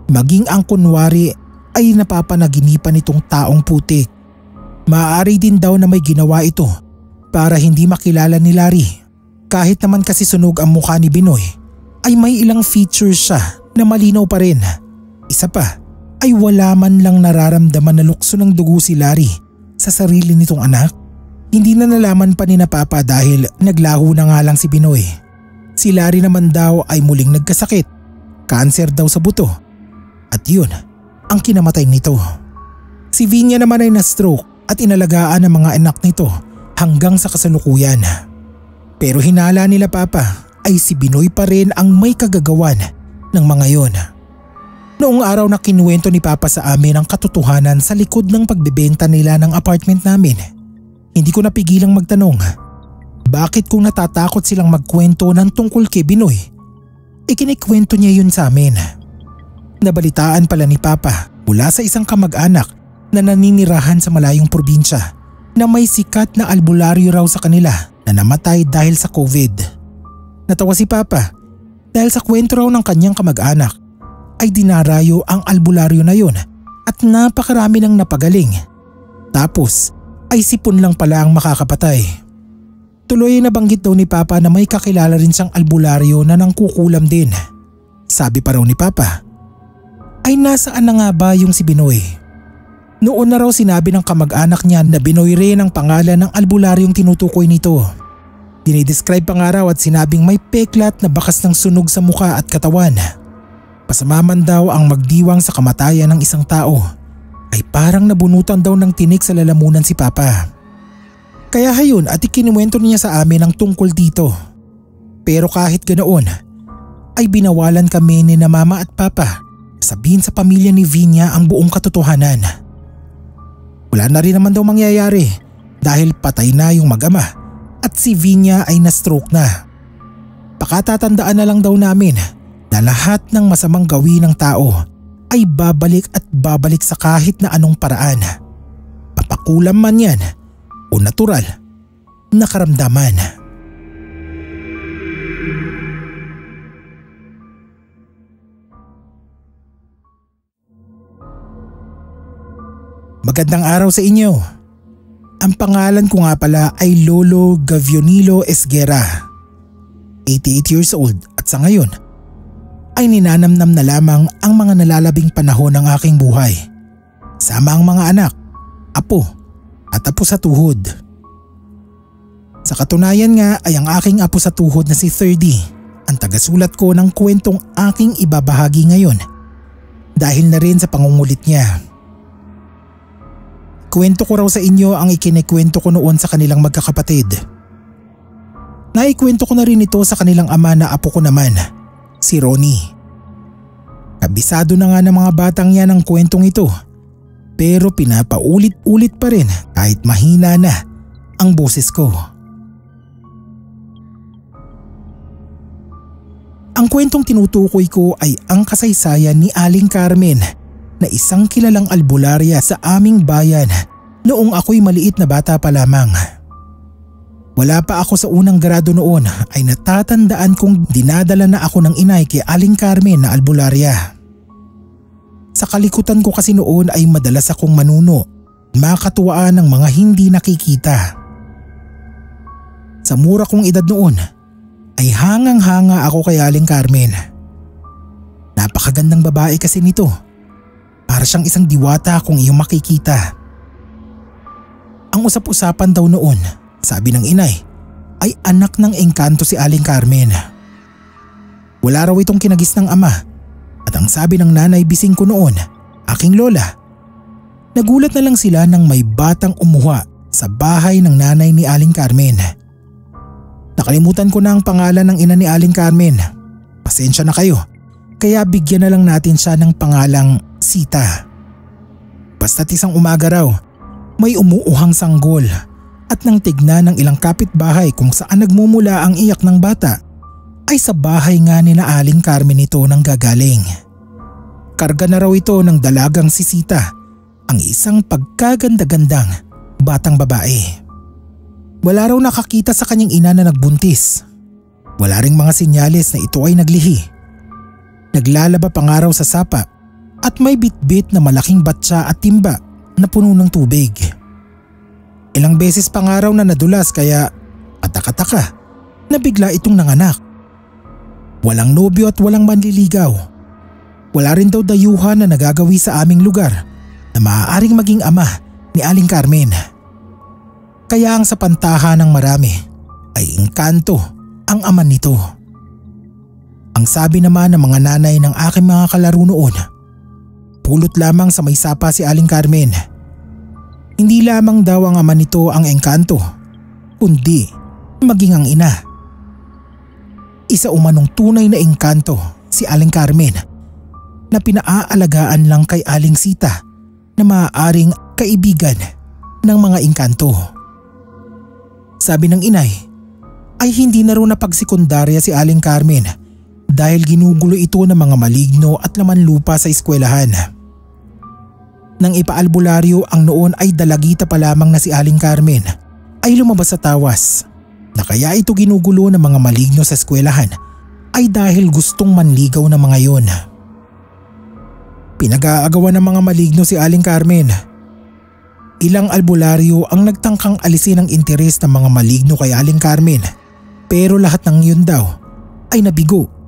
maging ang kunwari ay napapanaginipan nitong taong putik. Maaari din daw na may ginawa ito para hindi makilala ni Larry. Kahit naman kasi sunog ang mukha ni Binoy ay may ilang features siya na malinaw pa rin. Isa pa ay wala man lang nararamdaman na lukso ng dugo si Larry sa sarili nitong anak. Hindi na nalaman pa ni na Papa dahil naglaho na nga lang si Binoy. Si Larry naman daw ay muling nagkasakit, cancer daw sa buto. At yun ang kinamatay nito. Si Vinya naman ay na-stroke at inalagaan ng mga anak nito hanggang sa kasalukuyan. Pero hinala nila Papa ay si Binoy pa rin ang may kagagawan ng mga yon. Noong araw na kinuwento ni Papa sa amin ang katotohanan sa likod ng pagbebenta nila ng apartment namin, hindi ko napigilang magtanong, bakit kung natatakot silang magkwento ng tungkol kay Binoy, ikinikwento niya yun sa amin. Nabalitaan pala ni Papa mula sa isang kamag-anak na naninirahan sa malayong probinsya na may sikat na albularyo raw sa kanila na namatay dahil sa COVID. Natawa si Papa dahil sa kwento raw ng kanyang kamag-anak ay dinarayo ang albularyo na yun at napakarami ng napagaling. Tapos ay sipon lang pala ang makakapatay. Tuloy ay nabanggit daw ni Papa na may kakilala rin siyang albularyo na nangkukulam din. Sabi pa raw ni Papa, ay nasaan na nga ba yung si Binoy? Noon na raw sinabi ng kamag-anak niya na Binoy rin ang pangalan ng albularyong tinutukoy nito. Dinidescribe pa nga raw at sinabing may peklat na bakas ng sunog sa muka at katawan. Masama man daw ang magdiwang sa kamatayan ng isang tao, ay parang nabunutan daw ng tinik sa lalamunan si Papa. Kaya hayon at ikinuwento niya sa amin ang tungkol dito. Pero kahit ganoon, ay binawalan kami ni na Mama at Papa sabihin sa pamilya ni Vinya ang buong katotohanan. Wala na rin naman daw mangyayari dahil patay na yung mag-ama at si Vinya ay na-stroke na. Pakatatandaan na lang daw namin na lahat ng masamang gawin ng tao ay babalik at babalik sa kahit na anong paraan. Mapakulam man yan o natural na karamdaman. Magandang araw sa inyo. Ang pangalan ko nga pala ay Lolo Gavionilo Esguera. 88 years old at sa ngayon ay ninanamnam na lamang ang mga nalalabing panahon ng aking buhay. Sama ang mga anak, apo at apo sa tuhod. Sa katunayan nga ay ang aking apo sa tuhod na si 30 ang tagasulat ko ng kwentong aking ibabahagi ngayon dahil na rin sa pangungulit niya. Kwento ko raw sa inyo ang ikinikwento ko noon sa kanilang magkakapatid. Naikwento ko na rin ito sa kanilang ama na apo ko naman, si Ronnie. Kabisado na nga ng mga batang yan ang kwentong ito, pero pinapaulit-ulit pa rin kahit mahina na ang boses ko. Ang kwentong tinutukoy ko ay ang kasaysayan ni Aling Carmen na isang kilalang albularya sa aming bayan noong ako'y maliit na bata pa lamang. Wala pa ako sa unang grado noon ay natatandaan kong dinadala na ako ng inay kay Aling Carmen na albularya. Sa kalikutan ko kasi noon ay madalas akong manuno, makatuwaan ng mga hindi nakikita. Sa mura kong edad noon ay hangang-hanga ako kay Aling Carmen. Napakagandang babae kasi nito. Para siyang isang diwata kung iyong makikita. Ang usap-usapan daw noon, sabi ng inay, ay anak ng engkanto si Aling Carmen. Wala raw itong kinagis ng ama at ang sabi ng nanay bising ko noon, aking lola, nagulat na lang sila nang may batang umuha sa bahay ng nanay ni Aling Carmen. Nakalimutan ko na ang pangalan ng ina ni Aling Carmen. Pasensya na kayo, kaya bigyan na lang natin siya ng pangalang Sita. Basta't isang umaga raw, may umuuhang sanggol at nang tignan ng ilang kapitbahay kung saan nagmumula ang iyak ng bata, ay sa bahay nga ni na Aling Carmen ito nang gagaling. Karga na raw ito ng dalagang si Sita, ang isang pagkaganda-gandang batang babae. Wala raw nakakita sa kanyang ina na nagbuntis. Wala ring mga senyales na ito ay naglihi. Naglalaba pa nga raw sa sapa at may bitbit na malaking batsa at timba na puno ng tubig. Ilang beses pa nga raw na nadulas kaya kataka-taka na bigla itong nanganak. Walang nobyo at walang manliligaw. Wala rin daw dayuhan na nagagawi sa aming lugar na maaaring maging ama ni Aling Carmen. Kaya ang sa pantahan ng marami ay engkanto ang ama nito. Ang sabi naman ng mga nanay ng aking mga kalaro noon, pulot lamang sa may sapa si Aling Carmen. Hindi lamang daw ang ama nito ang engkanto, kundi maging ang ina. Isa umanong tunay na engkanto si Aling Carmen na pinaaalagaan lang kay Aling Sita na maaaring kaibigan ng mga engkanto. Sabi ng inay ay hindi na raw napagsekundarya si Aling Carmen dahil ginugulo ito ng mga maligno at laman lupa sa eskwelahan. Nang ipaalbularyo ang noon ay dalagita pa lamang na si Aling Carmen ay lumabas sa tawas na kaya ito ginugulo ng mga maligno sa eskwelahan ay dahil gustong manligaw ng mga yon. Pinag-aagawan ng mga maligno si Aling Carmen. Ilang albularyo ang nagtangkang alisin ang interes ng mga maligno kay Aling Carmen, pero lahat ng yun daw ay nabigo.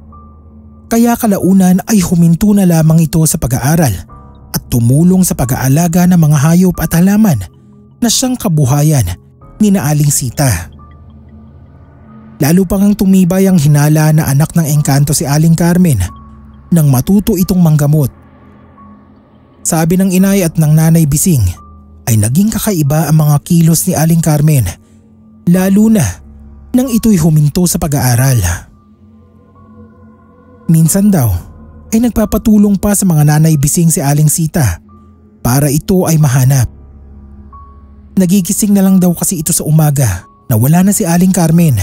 Kaya kalaunan ay huminto na lamang ito sa pag-aaral at tumulong sa pag-aalaga ng mga hayop at halaman na siyang kabuhayan ni na Aling Sita. Lalo pang tumibay ang hinala na anak ng engkanto si Aling Carmen nang matuto itong manggamot. Sabi ng inay at ng nanay bising ay naging kakaiba ang mga kilos ni Aling Carmen, lalo na nang ito'y huminto sa pag-aaral. Minsan daw ay nagpapatulong pa sa mga nanay bising si Aling Sita para ito ay mahanap. Nagigising na lang daw kasi ito sa umaga na wala na si Aling Carmen.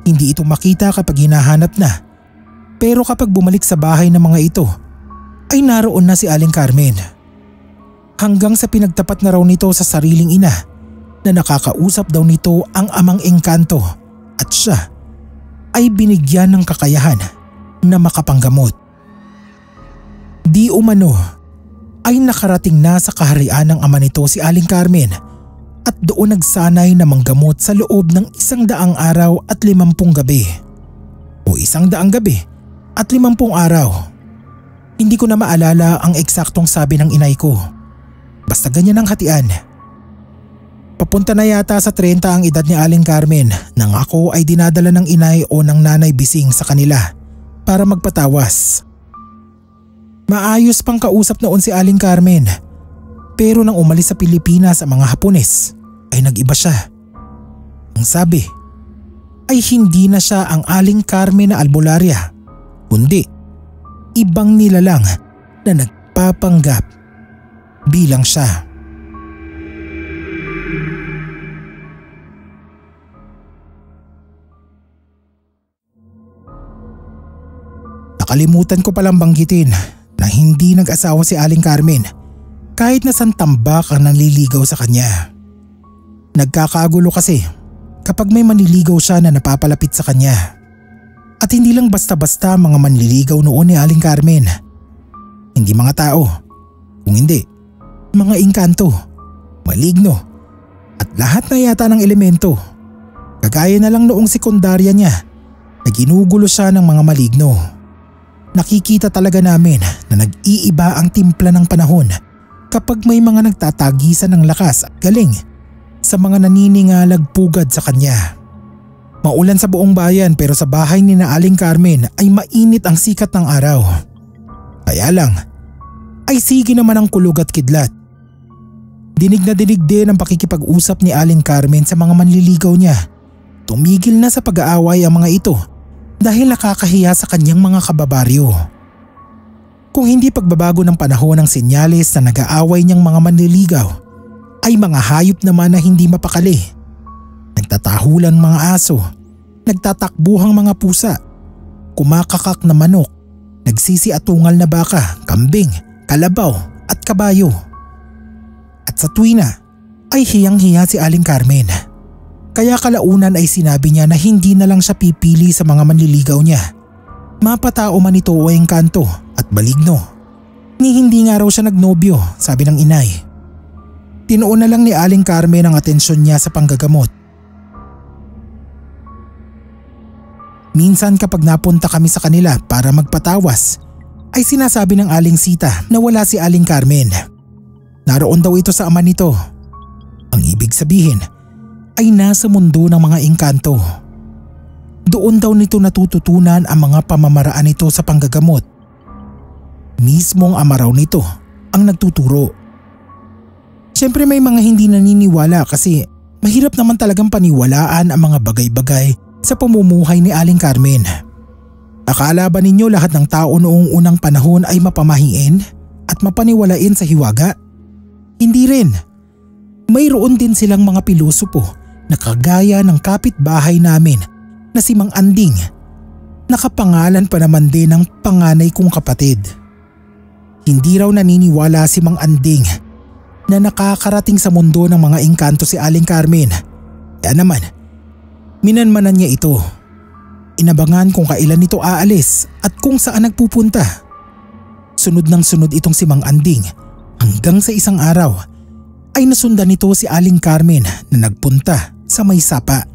Hindi ito makita kapag hinahanap na, pero kapag bumalik sa bahay ng mga ito ay naroon na si Aling Carmen. Hanggang sa pinagtapat na raw nito sa sariling ina na nakakausap daw nito ang amang engkanto at siya ay binigyan ng kakayahan na makapanggamot. Di umano ay nakarating na sa kaharian ng ama nito si Aling Carmen at doon nagsanay na manggamot sa loob ng 100 araw at 50 gabi o 100 gabi at 50 araw. Hindi ko na maalala ang eksaktong sabi ng inay ko. Basta ganyan ang hatian. Papunta na yata sa 30 ang edad ni Aling Carmen nang ako ay dinadala ng inay o ng nanay bising sa kanila para magpatawas. Maayos pang kausap noon si Aling Carmen, pero nang umalis sa Pilipinas ang mga Hapones ay nag-iba siya. Ang sabi ay hindi na siya ang Aling Carmen na albularya, kundi ibang nilalang na nagpapanggap bilang siya. Nakalimutan ko palang banggitin na hindi nag-asawa si Aling Carmen kahit na saan tambak ang nanliligaw sa kanya. Nagkakagulo kasi kapag may manliligaw siya na napapalapit sa kanya. At hindi lang basta-basta mga manliligaw noon ni Aling Carmen. Hindi mga tao, kung hindi mga engkanto, maligno at lahat na yata ng elemento. Kagaya na lang noong sekundarya niya na ginugulo siya ng mga maligno. Nakikita talaga namin na nag-iiba ang timpla ng panahon kapag may mga nagtatagisan ng lakas at galing sa mga naniningalag pugad sa kanya. Maulan sa buong bayan pero sa bahay ni na Aling Carmen ay mainit ang sikat ng araw. Kaya lang ay sige naman ang kulog at kidlat. Dinig na dinig din ang pakikipag-usap ni Aling Carmen sa mga manliligaw niya. Tumigil na sa pag-aaway ang mga ito dahil nakakahiya sa kanyang mga kababaryo. Kung hindi pagbabago ng panahon ng senyales na nag-aaway niyang mga manliligaw, ay mga hayop naman na hindi mapakali. Nagtatahulan mga aso, nagtatakbuhang mga pusa, kumakakak na manok, nagsisiatungal na baka, kambing, kalabaw at kabayo. At sa tuwina ay hiyang-hiya si Aling Carmen. Kaya kalaunan ay sinabi niya na hindi na lang siya pipili sa mga manliligaw niya. Mapatao man ito o engkanto at baligno. Ni hindi nga raw siya nagnobyo, sabi ng inay. Tinuon na lang ni Aling Carmen ang atensyon niya sa panggagamot. Minsan kapag napunta kami sa kanila para magpatawas, ay sinasabi ng Aling Sita na wala si Aling Carmen. Naroon daw ito sa ama nito. Ang ibig sabihin ay nasa mundo ng mga engkanto. Doon daw nito natututunan ang mga pamamaraan nito sa panggagamot. Mismong ama raw nito ang nagtuturo. Siyempre may mga hindi naniniwala kasi mahirap naman talagang paniwalaan ang mga bagay-bagay sa pamumuhay ni Aling Carmen. Akala ba ninyo lahat ng tao noong unang panahon ay mapamahiin at mapaniwalain sa hiwaga? Hindi rin. Mayroon din silang mga pilosopo na kagaya ng kapitbahay namin na si Mang Anding. Nakapangalan pa naman din ng panganay kong kapatid. Hindi raw naniniwala si Mang Anding na nakakarating sa mundo ng mga engkanto si Aling Carmen. Kaya naman, minanmanan niya ito. Inabangan kung kailan ito aalis at kung saan nagpupunta. Sunod ng sunod itong si Mang Anding hanggang sa isang araw ay nasundan nito si Aling Carmen na nagpunta sa may sapa.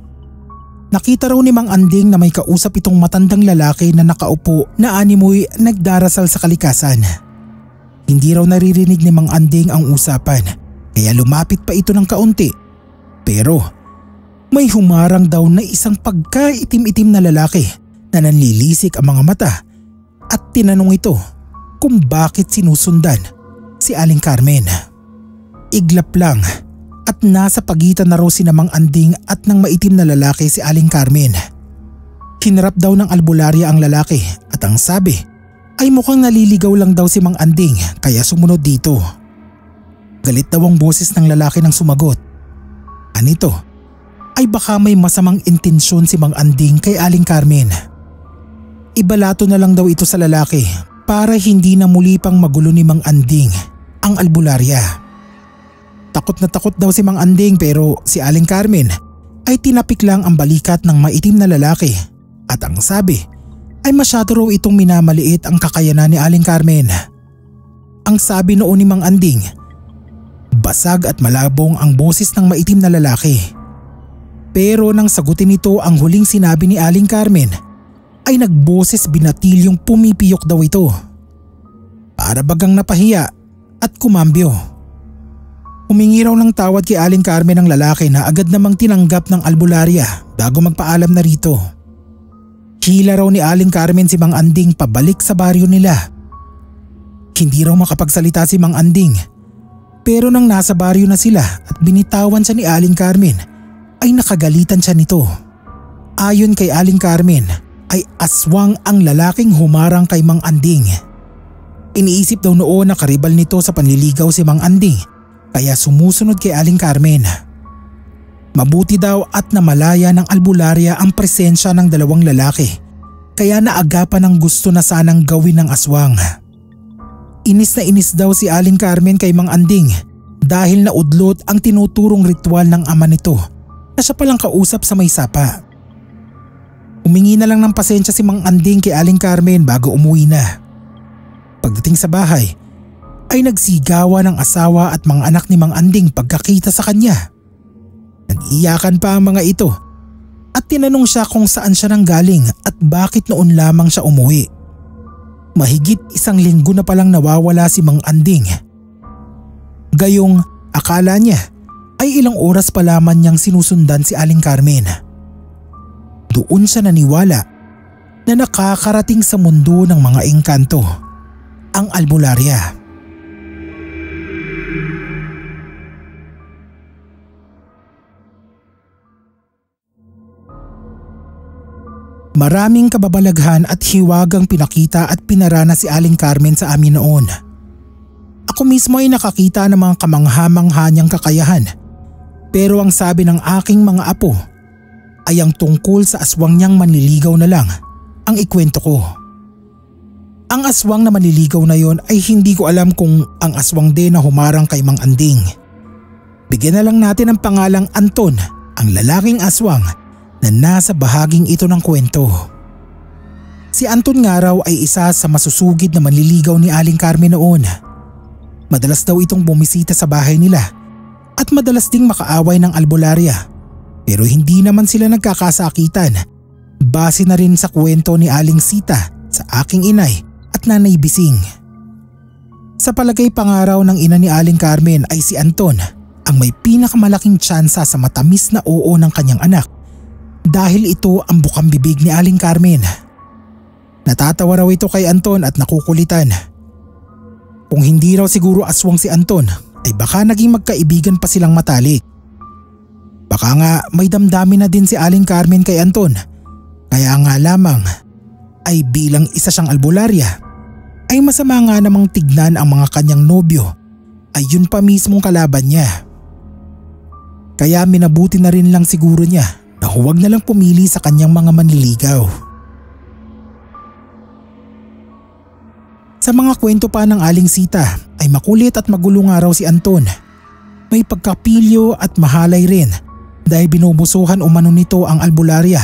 Nakita raw ni Mang Anding na may kausap itong matandang lalaki na nakaupo na animoy nagdarasal sa kalikasan. Hindi raw naririnig ni Mang Anding ang usapan kaya lumapit pa ito ng kaunti. Pero may humarang daw na isang pagkaitim-itim na lalaki na nanlilisik ang mga mata at tinanong ito kung bakit sinusundan si Aling Carmen. Iglap lang at nasa pagitan na raw si Mang Anding at ng maitim na lalaki si Aling Carmen. Hinarap daw ng albularya ang lalaki at ang sabi ay mukhang naliligaw lang daw si Mang Anding kaya sumunod dito. Galit daw ang boses ng lalaki nang sumagot. Anito ay baka may masamang intensyon si Mang Anding kay Aling Carmen. Ibalato na lang daw ito sa lalaki para hindi na muli pang magulo ni Mang Anding ang albularya. Takot na takot daw si Mang Anding pero si Aling Carmen ay tinapik lang ang balikat ng maitim na lalaki at ang sabi ay masyado raw itong minamaliit ang kakayanan ni Aling Carmen. Ang sabi noon ni Mang Anding, basag at malabong ang boses ng maitim na lalaki. Pero nang sagutin nito ang huling sinabi ni Aling Carmen ay nagboses binatilyong pumipiyok daw ito. Para bagang napahiya at kumambyo. Humingi raw ng tawad kay Aling Carmen ang lalaki na agad namang tinanggap ng albularya bago magpaalam na rito. Hila raw ni Aling Carmen si Mang Anding pabalik sa baryo nila. Hindi raw makapagsalita si Mang Anding. Pero nang nasa baryo na sila at binitawan siya ni Aling Carmen ay nakagalitan siya nito. Ayon kay Aling Carmen ay aswang ang lalaking humarang kay Mang Anding. Iniisip daw noon na karibal nito sa panliligaw si Mang Anding kaya sumusunod kay Aling Carmen. Mabuti daw at namalaya ng albularya ang presensya ng dalawang lalaki kaya naagapan ng gusto na sanang gawin ng aswang. Inis na inis daw si Aling Carmen kay Mang Anding dahil naudlot ang tinuturong ritual ng ama nito na siya palang kausap sa may sapa. Humingi na lang ng pasensya si Mang Anding kay Aling Carmen bago umuwi na. Pagdating sa bahay ay nagsigawa ng asawa at mga anak ni Mang Anding pagkakita sa kanya. Nag-iyakan pa ang mga ito at tinanong siya kung saan siya nanggaling at bakit noon lamang siya umuwi. mahigit 1 linggo na palang nawawala si Mang Anding. Gayong akala niya ay ilang oras pa lamang niyang sinusundan si Aling Carmen. Doon siya naniwala na nakakarating sa mundo ng mga engkanto ang albularya. Maraming kababalaghan at hiwagang pinakita at pinarana si Aling Carmen sa amin noon. Ako mismo ay nakakita ng mga kamangha-mangha niyang kakayahan, pero ang sabi ng aking mga apo ay ang tungkol sa aswang niyang manliligaw na lang ang ikwento ko. Ang aswang na manliligaw na yon ay hindi ko alam kung ang aswang din na humarang kay Mang Anding. Bigyan na lang natin ang pangalang Anton, ang lalaking aswang na nasa bahaging ito ng kwento. Si Anton nga raw ay isa sa masusugid na manliligaw ni Aling Carmen noon. Madalas daw itong bumisita sa bahay nila at madalas ding makaaway ng albularya, pero hindi naman sila nagkakasakitan base na rin sa kwento ni Aling Sita sa aking inay at nanay Bising. Sa palagay pangaraw ng ina ni Aling Carmen ay si Anton ang may pinakamalaking tsansa sa matamis na oo ng kanyang anak dahil ito ang bukang bibig ni Aling Carmen. Natatawa raw ito kay Anton at nakukulitan. Kung hindi raw siguro aswang si Anton ay baka naging magkaibigan pa silang matalik. Baka nga may damdamin na din si Aling Carmen kay Anton, kaya nga lamang ay bilang isa siyang albularya ay masama nga namang tignan ang mga kanyang nobyo ay yun pa mismong kalaban niya. Kaya minabuti na rin lang siguro niya na huwag na lang pumili sa kanyang mga manliligaw. Sa mga kwento pa ng Aling Sita ay makulit at magulo nga raw si Anton. May pagkapilyo at mahalay rin dahil binubusuhan umano nito ang albularya,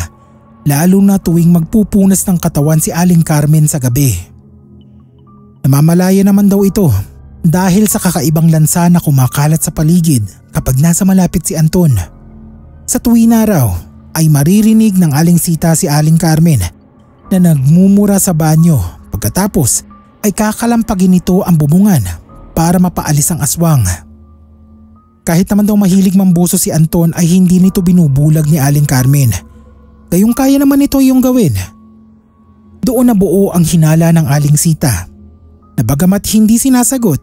lalo na tuwing magpupunas ng katawan si Aling Carmen sa gabi. Namamalaya naman daw ito dahil sa kakaibang lansa na kumakalat sa paligid kapag nasa malapit si Anton. Sa tuwing araw ay maririnig ng Aling Sita si Aling Carmen na nagmumura sa banyo, pagkatapos ay kakalampagin nito ang bubungan para mapaalis ang aswang. Kahit naman daw mahilig mambuso si Anton ay hindi nito binubulag ni Aling Carmen. Gayong kaya naman ito yung gawin. Doon nabuo ang hinala ng Aling Sita na bagamat hindi sinasagot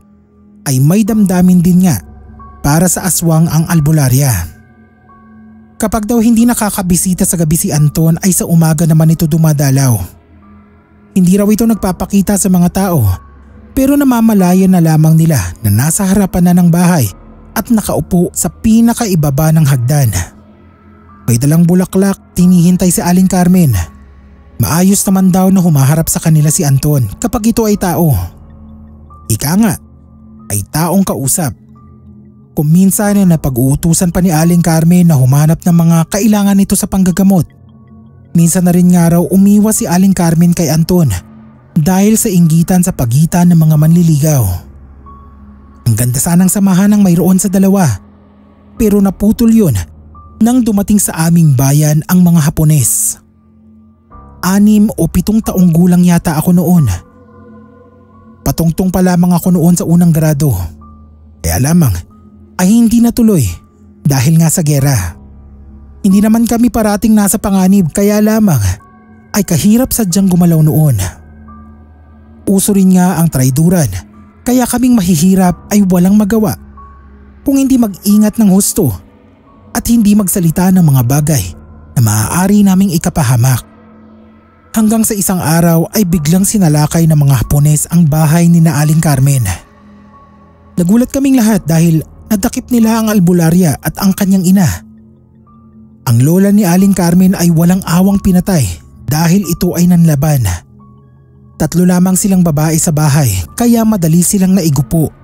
ay may damdamin din nga para sa aswang ang albularya. Kapag daw hindi nakakabisita sa gabi si Anton ay sa umaga naman ito dumadalaw. Hindi raw ito nagpapakita sa mga tao, pero namamalayan na lamang nila na nasa harapan na ng bahay at nakaupo sa pinakaibaba ng hagdan. May dalang bulaklak, tinihintay si Aling Carmen. Maayos naman daw na humaharap sa kanila si Anton kapag ito ay tao. Ika nga, ay taong kausap. Kung minsan na napag-uutusan pa ni Aling Carmen na humanap ng mga kailangan nito sa panggagamot. Minsan na rin nga raw umiwas si Aling Carmen kay Anton dahil sa inggitan sa pagitan ng mga manliligaw. Ang ganda sanang samahan ng mayroon sa dalawa, pero naputol yun nang dumating sa aming bayan ang mga Hapones. 6 o 7 taong gulang yata ako noon. Patungtong pa lamang ako noon sa unang grado. Kaya lamang ay hindi natuloy dahil nga sa gera. Hindi naman kami parating nasa panganib kaya lamang ay kahirap sadyang gumalaw noon. Uso rin nga ang traiduran kaya kaming mahihirap ay walang magawa kung hindi mag-ingat ng husto at hindi magsalita ng mga bagay na maaari naming ikapahamak. Hanggang sa isang araw ay biglang sinalakay ng mga Hapones ang bahay ni na Aling Carmen. Nagulat kaming lahat dahil nadakip nila ang albularya at ang kanyang ina. Ang lola ni Aling Carmen ay walang awang pinatay dahil ito ay nanlaban. 3 lamang silang babae sa bahay kaya madali silang naigupo.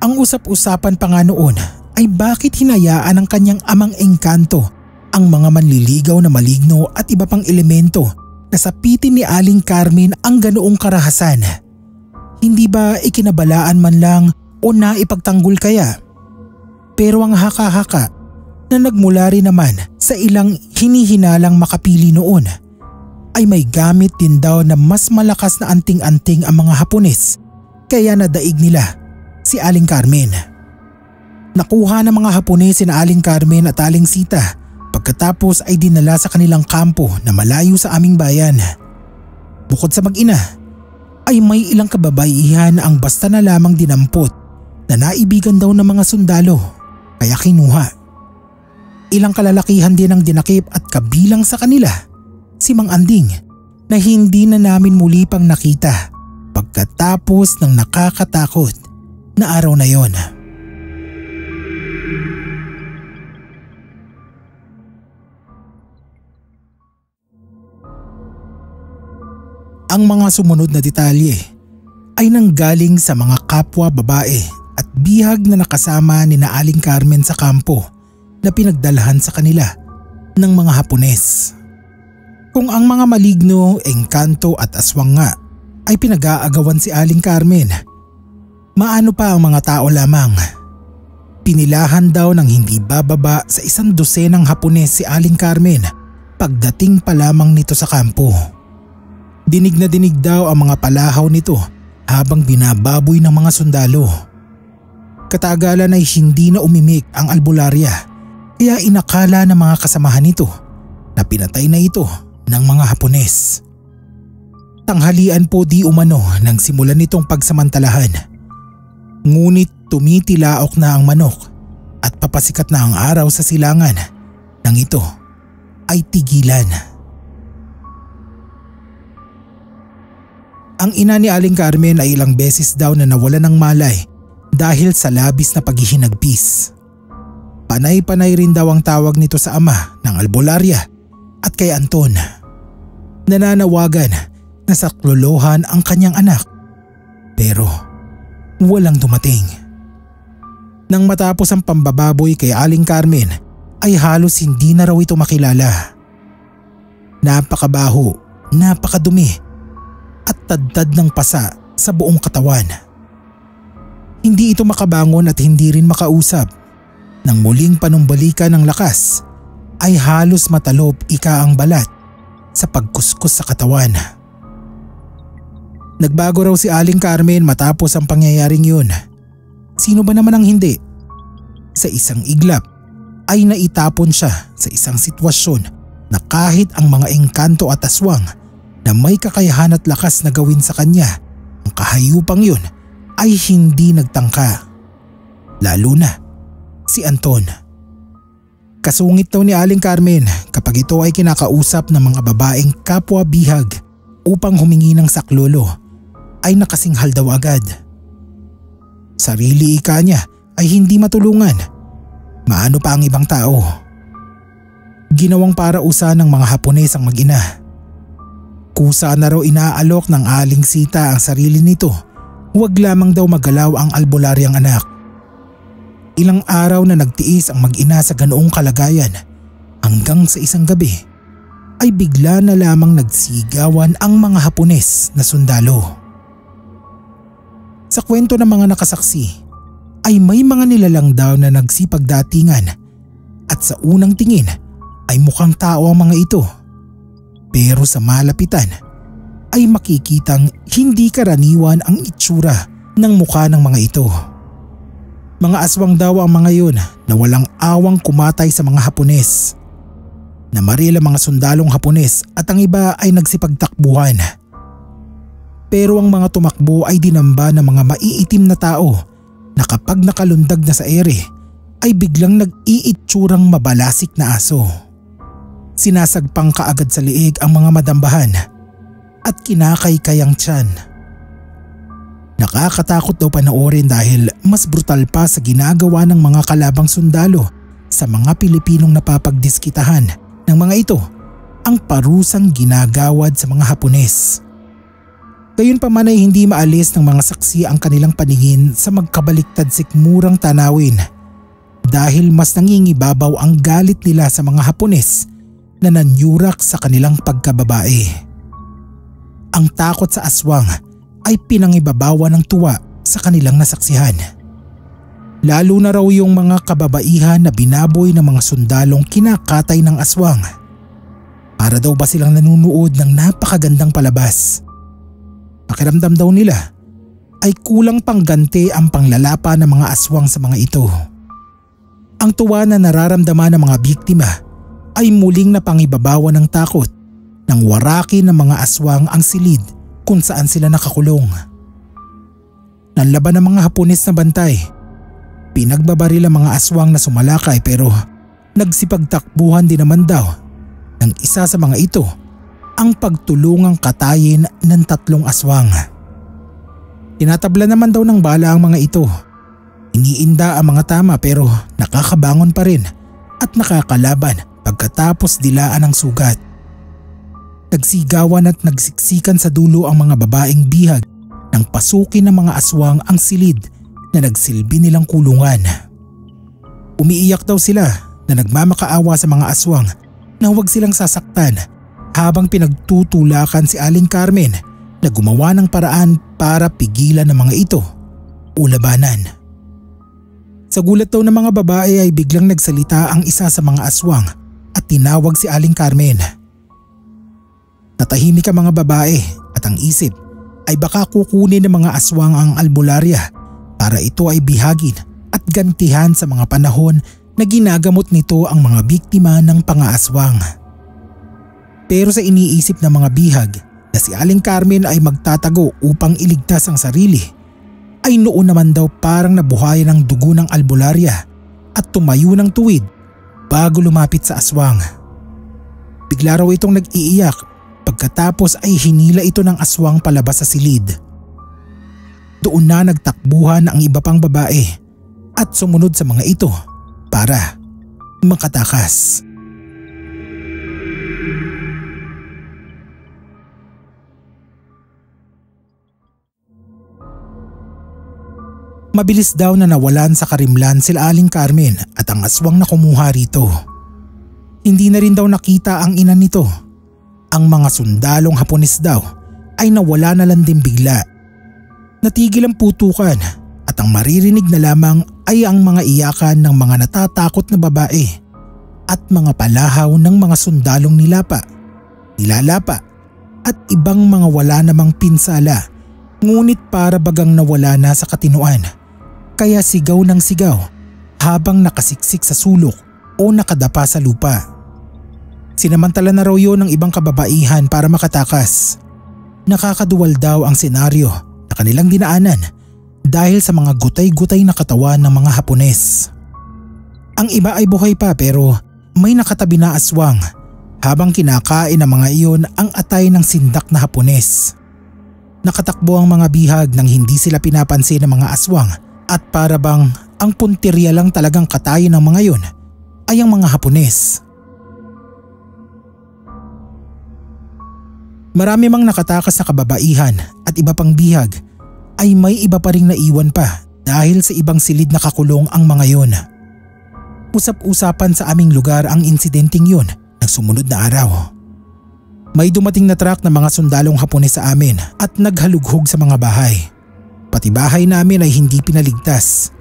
Ang usap-usapan pa nga noon ay bakit hinayaan ng kanyang amang engkanto ang mga manliligaw na maligno at iba pang elemento na sapitin ni Aling Carmen ang ganoong karahasan. Hindi ba ikinabalaan man lang o naipagtanggol kaya? Pero ang haka-haka na nagmula rin naman sa ilang hinihinalang makapili noon ay may gamit din daw na mas malakas na anting-anting ang mga Hapones kaya nadaig nila si Aling Carmen. Nakuha ng mga Hapones sina Aling Carmen at Aling Sita pagkatapos ay dinala sa kanilang kampo na malayo sa aming bayan. Bukod sa mag-ina ay may ilang kababaihan na ang basta na lamang dinampot na naibigan daw ng mga sundalo kaya kinuha. Ilang kalalakihan din ang dinakip at kabilang sa kanila si Mang Anding na hindi na namin muli pang nakita pagkatapos ng nakakatakot na araw na yon. Ang mga sumunod na detalye ay nanggaling sa mga kapwa babae at bihag na nakasama ni Aling Carmen sa kampo na pinagdalahan sa kanila ng mga Hapones. Kung ang mga maligno, engkanto at aswang nga ay pinag-aagawan si Aling Carmen, maano pa ang mga tao lamang. Pinilahan daw ng hindi bababa sa 100 Hapones si Aling Carmen pagdating pa lamang nito sa kampo. Dinig na dinig daw ang mga palahaw nito habang binababoy ng mga sundalo. Katagalan ay hindi na umimik ang albularya kaya inakala ng mga kasamahan nito na pinatay na ito ng mga Hapones. Tanghalian po di umano nang simulan nitong pagsamantalahan. Ngunit tumitilaok na ang manok at papasikat na ang araw sa silangan nang ito ay tigilan. Ang ina ni Aling Carmen ay ilang beses daw na nawala ng malay dahil sa labis na paghihinagpis. Panay-panay rin daw ang tawag nito sa ama ng albularya at kay Anton. Nananawagan na saklolohan ang kanyang anak pero walang dumating. Nang matapos ang pambababoy kay Aling Carmen ay halos hindi na raw ito makilala. Napakabaho, napakadumi at tadtad ng pasa sa buong katawan. Hindi ito makabangon at hindi rin makausap. Nang muling panumbalikan ng lakas ay halos matalop ika ang balat sa pagkuskus sa katawan. Nagbago raw si Aling Carmen matapos ang pangyayaring yun. Sino ba naman ang hindi? Sa isang iglap ay naitapon siya sa isang sitwasyon na kahit ang mga engkanto at aswang na may kakayahan at lakas na gawin sa kanya ang kahayupang yun ay hindi nagtangka. Lalo na si Anton. Kasungit daw ni Aling Carmen kapag ito ay kinakausap ng mga babaeng kapwa bihag upang humingi ng saklolo ay nakasinghal daw agad. Sarili ika niya ay hindi matulungan. Maano pa ang ibang tao? Ginawang parausan ng mga Hapones ang mag-ina. Kusa na raw inaalok ng Aling Sita ang sarili nito, huwag lamang daw magalaw ang albularyang anak. Ilang araw na nagtiis ang mag-ina sa ganoong kalagayan hanggang sa isang gabi ay bigla na lamang nagsigawan ang mga Hapones na sundalo. Sa kwento ng mga nakasaksi ay may mga nilalang daw na nagsipagdatingan at sa unang tingin ay mukhang tao ang mga ito. Pero sa malapitan ay makikitang hindi karaniwan ang itsura ng mukha ng mga ito. Mga aswang daw ang mga yun na walang awang kumatay sa mga Hapones. Namaril ang mga sundalong Hapones at ang iba ay nagsipagtakbuhan. Pero ang mga tumakbo ay dinamba ng mga maiitim na tao na kapag nakalundag na sa ere ay biglang nag-iitsurang mabalasik na aso. Sinasagpang kaagad sa liig ang mga madambahan at kinakaykay ang tiyan. Nakakatakot daw panoorin dahil mas brutal pa sa ginagawa ng mga kalabang sundalo sa mga Pilipinong napapagdiskitahan ng mga ito ang parusang ginagawad sa mga Hapones. Gayunpaman ay hindi maalis ng mga saksi ang kanilang paningin sa magkabaliktad sikmurang tanawin dahil mas nangingibabaw ang galit nila sa mga Hapones na nanyurak sa kanilang pagkababae. Ang takot sa aswang ay pinangibabawan ng tuwa sa kanilang nasaksihan. Lalo na raw yung mga kababaihan na binaboy ng mga sundalong kinakatay ng aswang. Para daw ba silang nanunood ng napakagandang palabas. Pakiramdam daw nila ay kulang pang ganti ang panglalapa ng mga aswang sa mga ito. Ang tuwa na nararamdaman ng mga biktima ay muling napangibabawan ng takot nang warakin ng mga aswang ang silid kung saan sila nakakulong. Nanlaban ng mga Hapones na bantay. Pinagbabaril ang mga aswang na sumalakay pero nagsipagtakbuhan din naman daw ng isa sa mga ito ang pagtulungang katayin ng 3 aswang. Tinatabla naman daw ng bala ang mga ito. Iniinda ang mga tama pero nakakabangon pa rin at nakakalaban pagkatapos dilaan ng sugat. Nagsigawan at nagsiksikan sa dulo ang mga babaeng bihag nang pasukin ng mga aswang ang silid na nagsilbi nilang kulungan. Umiiyak daw sila na nagmamakaawa sa mga aswang na huwag silang sasaktan habang pinagtutulakan si Aling Carmen na gumawa ng paraan para pigilan ng mga ito o labanan. Sa gulat daw ng mga babae ay biglang nagsalita ang isa sa mga aswang at tinawag si Aling Carmen. Natahimik ang mga babae at ang isip ay baka kukunin ng mga aswang ang albularya para ito ay bihagin at gantihan sa mga panahon na ginagamot nito ang mga biktima ng pangaaswang. Pero sa iniisip ng mga bihag na si Aling Carmen ay magtatago upang iligtas ang sarili, ay noon naman daw parang nabuhayan ng dugo ng albularya at tumayo ng tuwid bago lumapit sa aswang. Bigla raw itong nag-iiyak pagkatapos ay hinila ito ng aswang palabas sa silid. Doon na nagtakbuhan ang iba pang babae at sumunod sa mga ito para makatakas. Mabilis daw na nawalan sa karimlan sila Aling Carmen at ang aswang na kumuha rito. Hindi na rin daw nakita ang ina nito. Ang mga sundalong Hapones daw ay nawala na lang din bigla. Natigil ang putukan at ang maririnig na lamang ay ang mga iyakan ng mga natatakot na babae at mga palahaw ng mga sundalong nilalapa at ibang mga wala namang pinsala ngunit para bagang nawala na sa katinuan. Kaya sigaw ng sigaw habang nakasiksik sa sulok o nakadapa sa lupa. Sinamantala na raw yun ng ibang kababaihan para makatakas. Nakakaduwal daw ang senaryo na kanilang dinaanan dahil sa mga gutay-gutay na katawan ng mga Hapones. Ang iba ay buhay pa pero may nakatabi na aswang habang kinakain ng mga iyon ang atay ng sindak na Hapones. Nakatakbo ang mga bihag nang hindi sila pinapansin ng mga aswang at para bang ang puntirya lang talagang katayin ng mga iyon ay ang mga Hapones. Marami mang nakatakas na kababaihan at iba pang bihag ay may iba pa ring naiwan pa dahil sa ibang silid na kakulong ang mga iyon. Usap-usapan sa aming lugar ang insidenteng yun ng sumunod na araw. May dumating na truck ng mga sundalong Hapones sa amin at naghalughog sa mga bahay. Pati bahay namin ay hindi pinaligtas.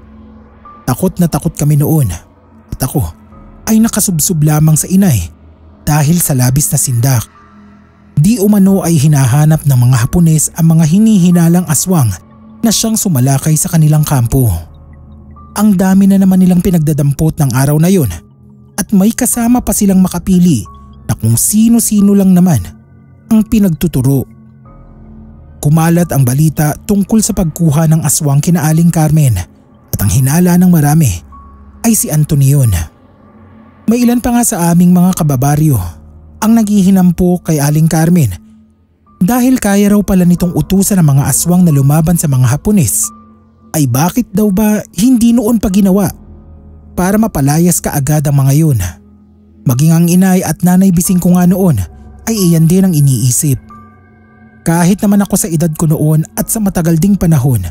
Takot na takot kami noon at ako ay nakasubsob lamang sa inay dahil sa labis na sindak. Di umano ay hinahanap ng mga Hapones ang mga hinihinalang aswang na siyang sumalakay sa kanilang kampo. Ang dami na naman nilang pinagdadampot ng araw na yun at may kasama pa silang makapili na kung sino-sino lang naman ang pinagtuturo. Kumalat ang balita tungkol sa pagkuha ng aswang kina Aling Carmen at ang hinala ng marami ay si Antonion. May ilan pa nga sa aming mga kababaryo ang naghihinampo kay Aling Carmen dahil kaya raw pala nitong utusan ng mga aswang na lumaban sa mga Hapones. Ay bakit daw ba hindi noon pa ginawa para mapalayas kaagad ang mga yun? Maging ang inay at nanay bising ko nga noon ay iyan din ang iniisip. Kahit naman ako sa edad ko noon at sa matagal ding panahon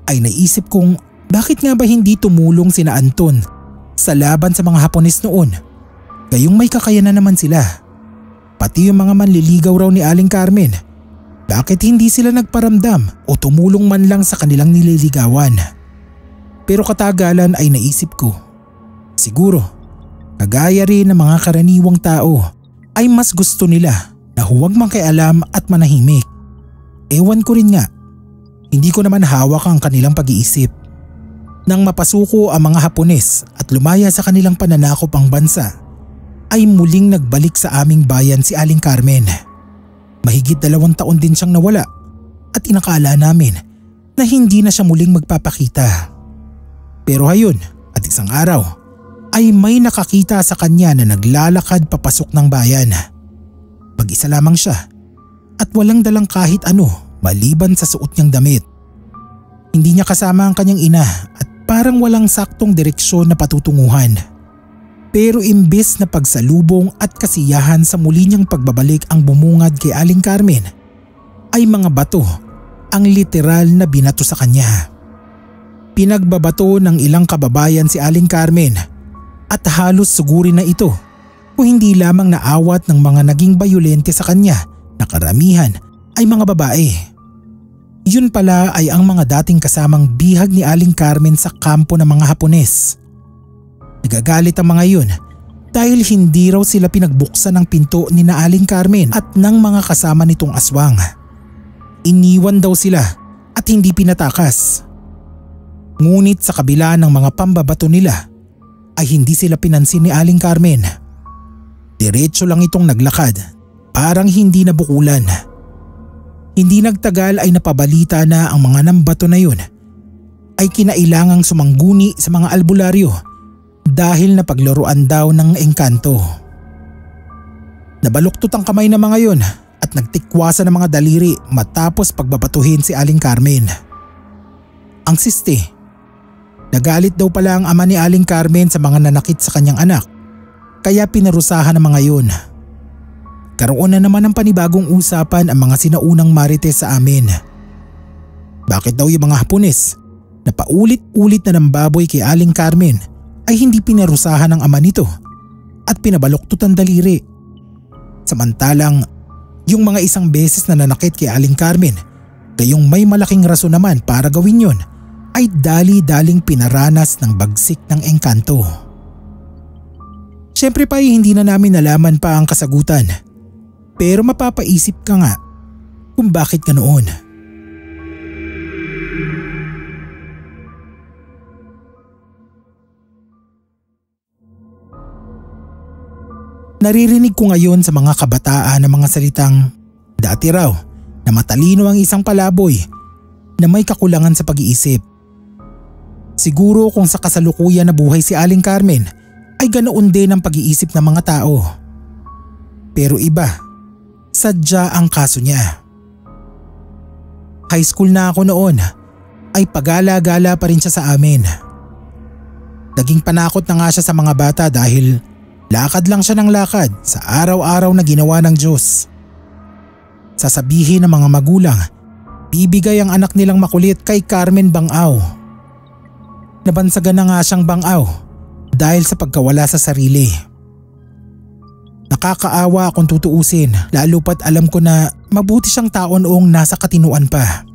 ay naisip kong bakit nga ba hindi tumulong sina Anton sa laban sa mga Hapones noon? Gayong may kakayanan naman sila. Pati yung mga manliligaw raw ni Aling Carmen. Bakit hindi sila nagparamdam o tumulong man lang sa kanilang nililigawan? Pero katagalan ay naisip ko. Siguro, kagaya rin ng mga karaniwang tao, ay mas gusto nila na huwag makialam at manahimik. Ewan ko rin nga, hindi ko naman hawak ang kanilang pag-iisip. Nang mapasuko ang mga Hapones at lumaya sa kanilang pananakop ang bansa, ay muling nagbalik sa aming bayan si Aling Carmen. Mahigit 2 taon din siyang nawala at inakala namin na hindi na siya muling magpapakita. Pero hayon at isang araw ay may nakakita sa kanya na naglalakad papasok ng bayan. Mag-isa lamang siya at walang dalang kahit ano maliban sa suot niyang damit. Hindi niya kasama ang kanyang ina at parang walang saktong direksyon na patutunguhan. Pero imbes na pagsalubong at kasiyahan sa muli niyang pagbabalik ang bumungad kay Aling Carmen, ay mga bato ang literal na binato sa kanya. Pinagbabato ng ilang kababayan si Aling Carmen at halos sugurin na ito kung hindi lamang naawat ng mga naging bayolente sa kanya na karamihan ay mga babae. Yun pala ay ang mga dating kasamang bihag ni Aling Carmen sa kampo ng mga Hapones. Nagagalit ang mga yun dahil hindi raw sila pinagbuksan ng pinto ni na Aling Carmen at ng mga kasama nitong aswang. Iniwan daw sila at hindi pinatakas. Ngunit sa kabila ng mga pambabato nila ay hindi sila pinansin ni Aling Carmen. Diretso lang itong naglakad, parang hindi nabukulan. Hindi nagtagal ay napabalita na ang mga nambato na yun ay kinailangang sumangguni sa mga albularyo dahil napaglaruan daw ng engkanto. Nabaluktot ang kamay ng mga yun at nagtikwasan ng mga daliri matapos pagbabatuhin si Aling Carmen. Ang siste, nagalit daw pala ang ama ni Aling Carmen sa mga nanakit sa kanyang anak kaya pinarusahan ng mga yun. Karoon na naman ng panibagong usapan ang mga sinaunang marites sa amin. Bakit daw yung mga Hapones na paulit-ulit na nambaboy kay Aling Carmen ay hindi pinarusahan ng ama nito at pinabaluktot ang daliri. Samantalang yung mga isang beses na nanakit kay Aling Carmen, gayong may malaking rason naman para gawin yon, ay dali-daling pinaranas ng bagsik ng engkanto. Siyempre pa ay hindi na namin nalaman pa ang kasagutan. Pero mapapaisip ka nga kung bakit ganoon. Naririnig ko ngayon sa mga kabataan ng mga salitang dati raw na matalino ang isang palaboy na may kakulangan sa pag-iisip. Siguro kung sa kasalukuyan na buhay si Aling Carmen ay ganoon din ang pag-iisip ng mga tao. Pero iba, sadya ang kaso niya. High school na ako noon ay pagala-gala pa rin siya sa amin. Naging panakot na nga siya sa mga bata dahil lakad lang siya ng lakad sa araw-araw na ginawa ng Diyos. Sasabihin ng mga magulang, bibigay ang anak nilang makulit kay Carmen Bangao. Nabansagan na nga siyang Bangao dahil sa pagkawala sa sarili. Nakakaawa kung tutuusin, lalo pat alam ko na mabuti siyang tao noong nasa katinuan pa.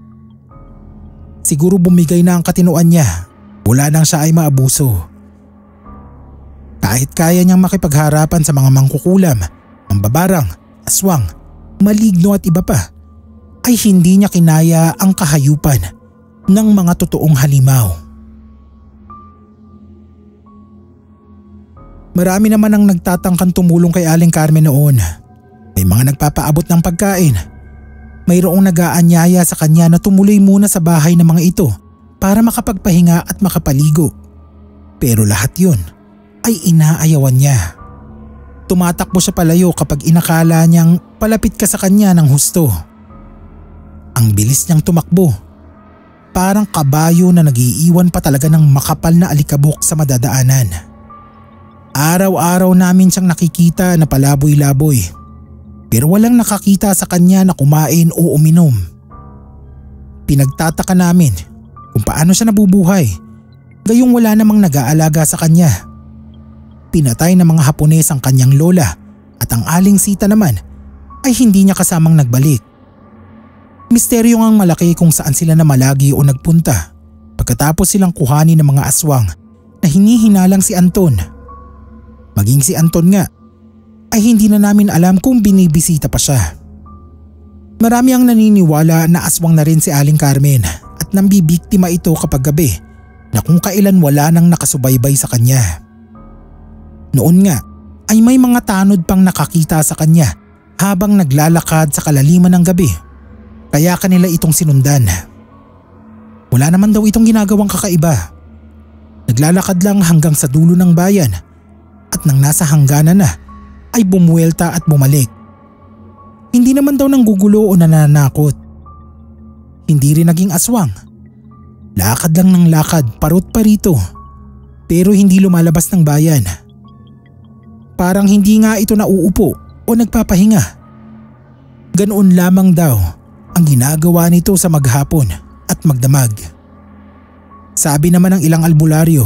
Siguro bumigay na ang katinuan niya, mula nang siya ay maabuso. Kahit kaya niyang makipagharapan sa mga mangkukulam, mambabarang, aswang, maligno at iba pa, ay hindi niya kinaya ang kahayupan ng mga totoong halimaw. Marami naman ang nagtatangkang tumulong kay Aling Carmen noon. May mga nagpapaabot ng pagkain. Mayroong nag-aanyaya sa kanya na tumuloy muna sa bahay ng mga ito para makapagpahinga at makapaligo. Pero lahat yun ay inaayawan niya. Tumatakbo siya palayo kapag inakala niyang palapit ka sa kanya ng husto. Ang bilis niyang tumakbo. Parang kabayo na nag-iiwan pa talaga ng makapal na alikabok sa madadaanan. Araw-araw namin siyang nakikita na palaboy-laboy, pero walang nakakita sa kanya na kumain o uminom. Pinagtataka namin kung paano siya nabubuhay, gayong wala namang nag-aalaga sa kanya. Pinatay ng mga Hapones ang kanyang lola at ang Aling Sita naman ay hindi niya kasamang nagbalik. Misteryo ngang malaki kung saan sila namalagi o nagpunta pagkatapos silang kuhanin ng mga aswang na hinihinalang si Anton. Maging si Anton nga ay hindi na namin alam kung binibisita pa siya. Marami ang naniniwala na aswang na rin si Aling Carmen at nambibiktima ito kapag gabi na kung kailan wala nang nakasubaybay sa kanya. Noon nga ay may mga tanod pang nakakita sa kanya habang naglalakad sa kalaliman ng gabi, kaya kanila itong sinundan. Wala naman daw itong ginagawang kakaiba. Naglalakad lang hanggang sa dulo ng bayan at nang nasa hangganan na ay bumuwelta at bumalik. Hindi naman daw nanggugulo o nananakot. Hindi rin naging aswang. Lakad lang ng lakad parot pa rito, pero hindi lumalabas ng bayan. Parang hindi nga ito nauupo o nagpapahinga. Ganoon lamang daw ang ginagawa nito sa maghapon at magdamag. Sabi naman ng ilang albularyo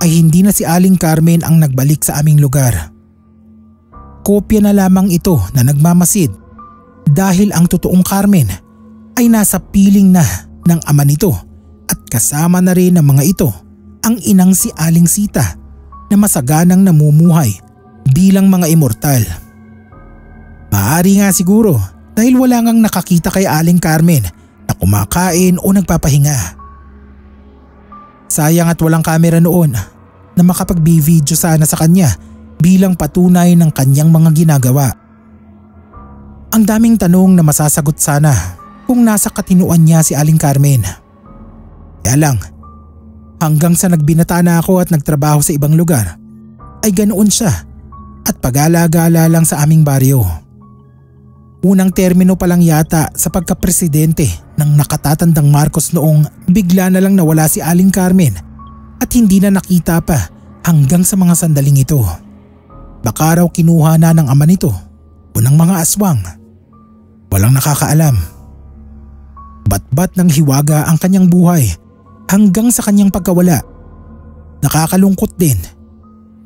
ay hindi na si Aling Carmen ang nagbalik sa aming lugar. Kopya na lamang ito na nagmamasid dahil ang totoong Carmen ay nasa piling na ng ama nito at kasama na rin ng mga ito ang inang si Aling Sita na masaganang namumuhay bilang mga immortal. Maaari nga siguro dahil wala ngang nakakita kay Aling Carmen na kumakain o nagpapahinga. Sayang at walang kamera noon na makapag-video sana sa kanya bilang patunay ng kanyang mga ginagawa. Ang daming tanong na masasagot sana kung nasa katinuan niya si Aling Carmen. Kaya lang, hanggang sa nagbinata na ako at nagtrabaho sa ibang lugar, ay ganoon siya at pag-alagala lang sa aming baryo. Unang termino pa lang yata sa pagkapresidente ng nakatatandang Marcos noong bigla na lang nawala si Aling Carmen at hindi na nakita pa hanggang sa mga sandaling ito. Baka raw kinuha na ng ama nito o ng mga aswang. Walang nakakaalam. Bat-bat ng hiwaga ang kanyang buhay hanggang sa kanyang pagkawala. Nakakalungkot din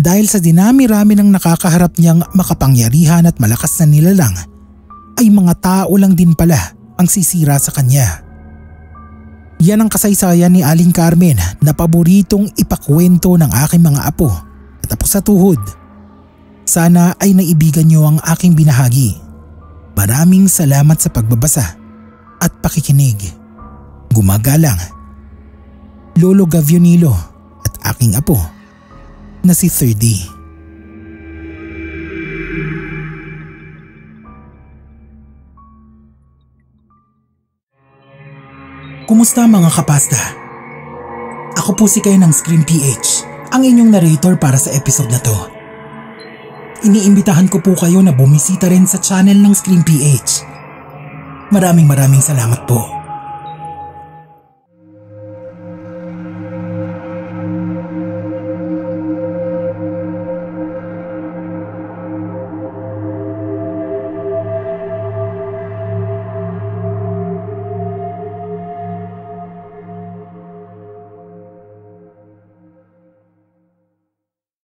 dahil sa dinami-rami ng nakakaharap niyang makapangyarihan at malakas na nilalang ay mga tao lang din pala ang sisira sa kanya. Yan ang kasaysayan ni Aling Carmen na paboritong ipakwento ng aking mga apo at apo sa tuhod. Sana ay naibigan niyo ang aking binahagi. Maraming salamat sa pagbabasa at pakikinig. Gumagalang, Lolo Gavionilo at aking apo na si 3D. Kumusta mga kapasta? Ako po si Kay ng Scream PH, ang inyong narrator para sa episode na to. Iniimbitahan ko po kayo na bumisita rin sa channel ng Scream PH. Maraming salamat po.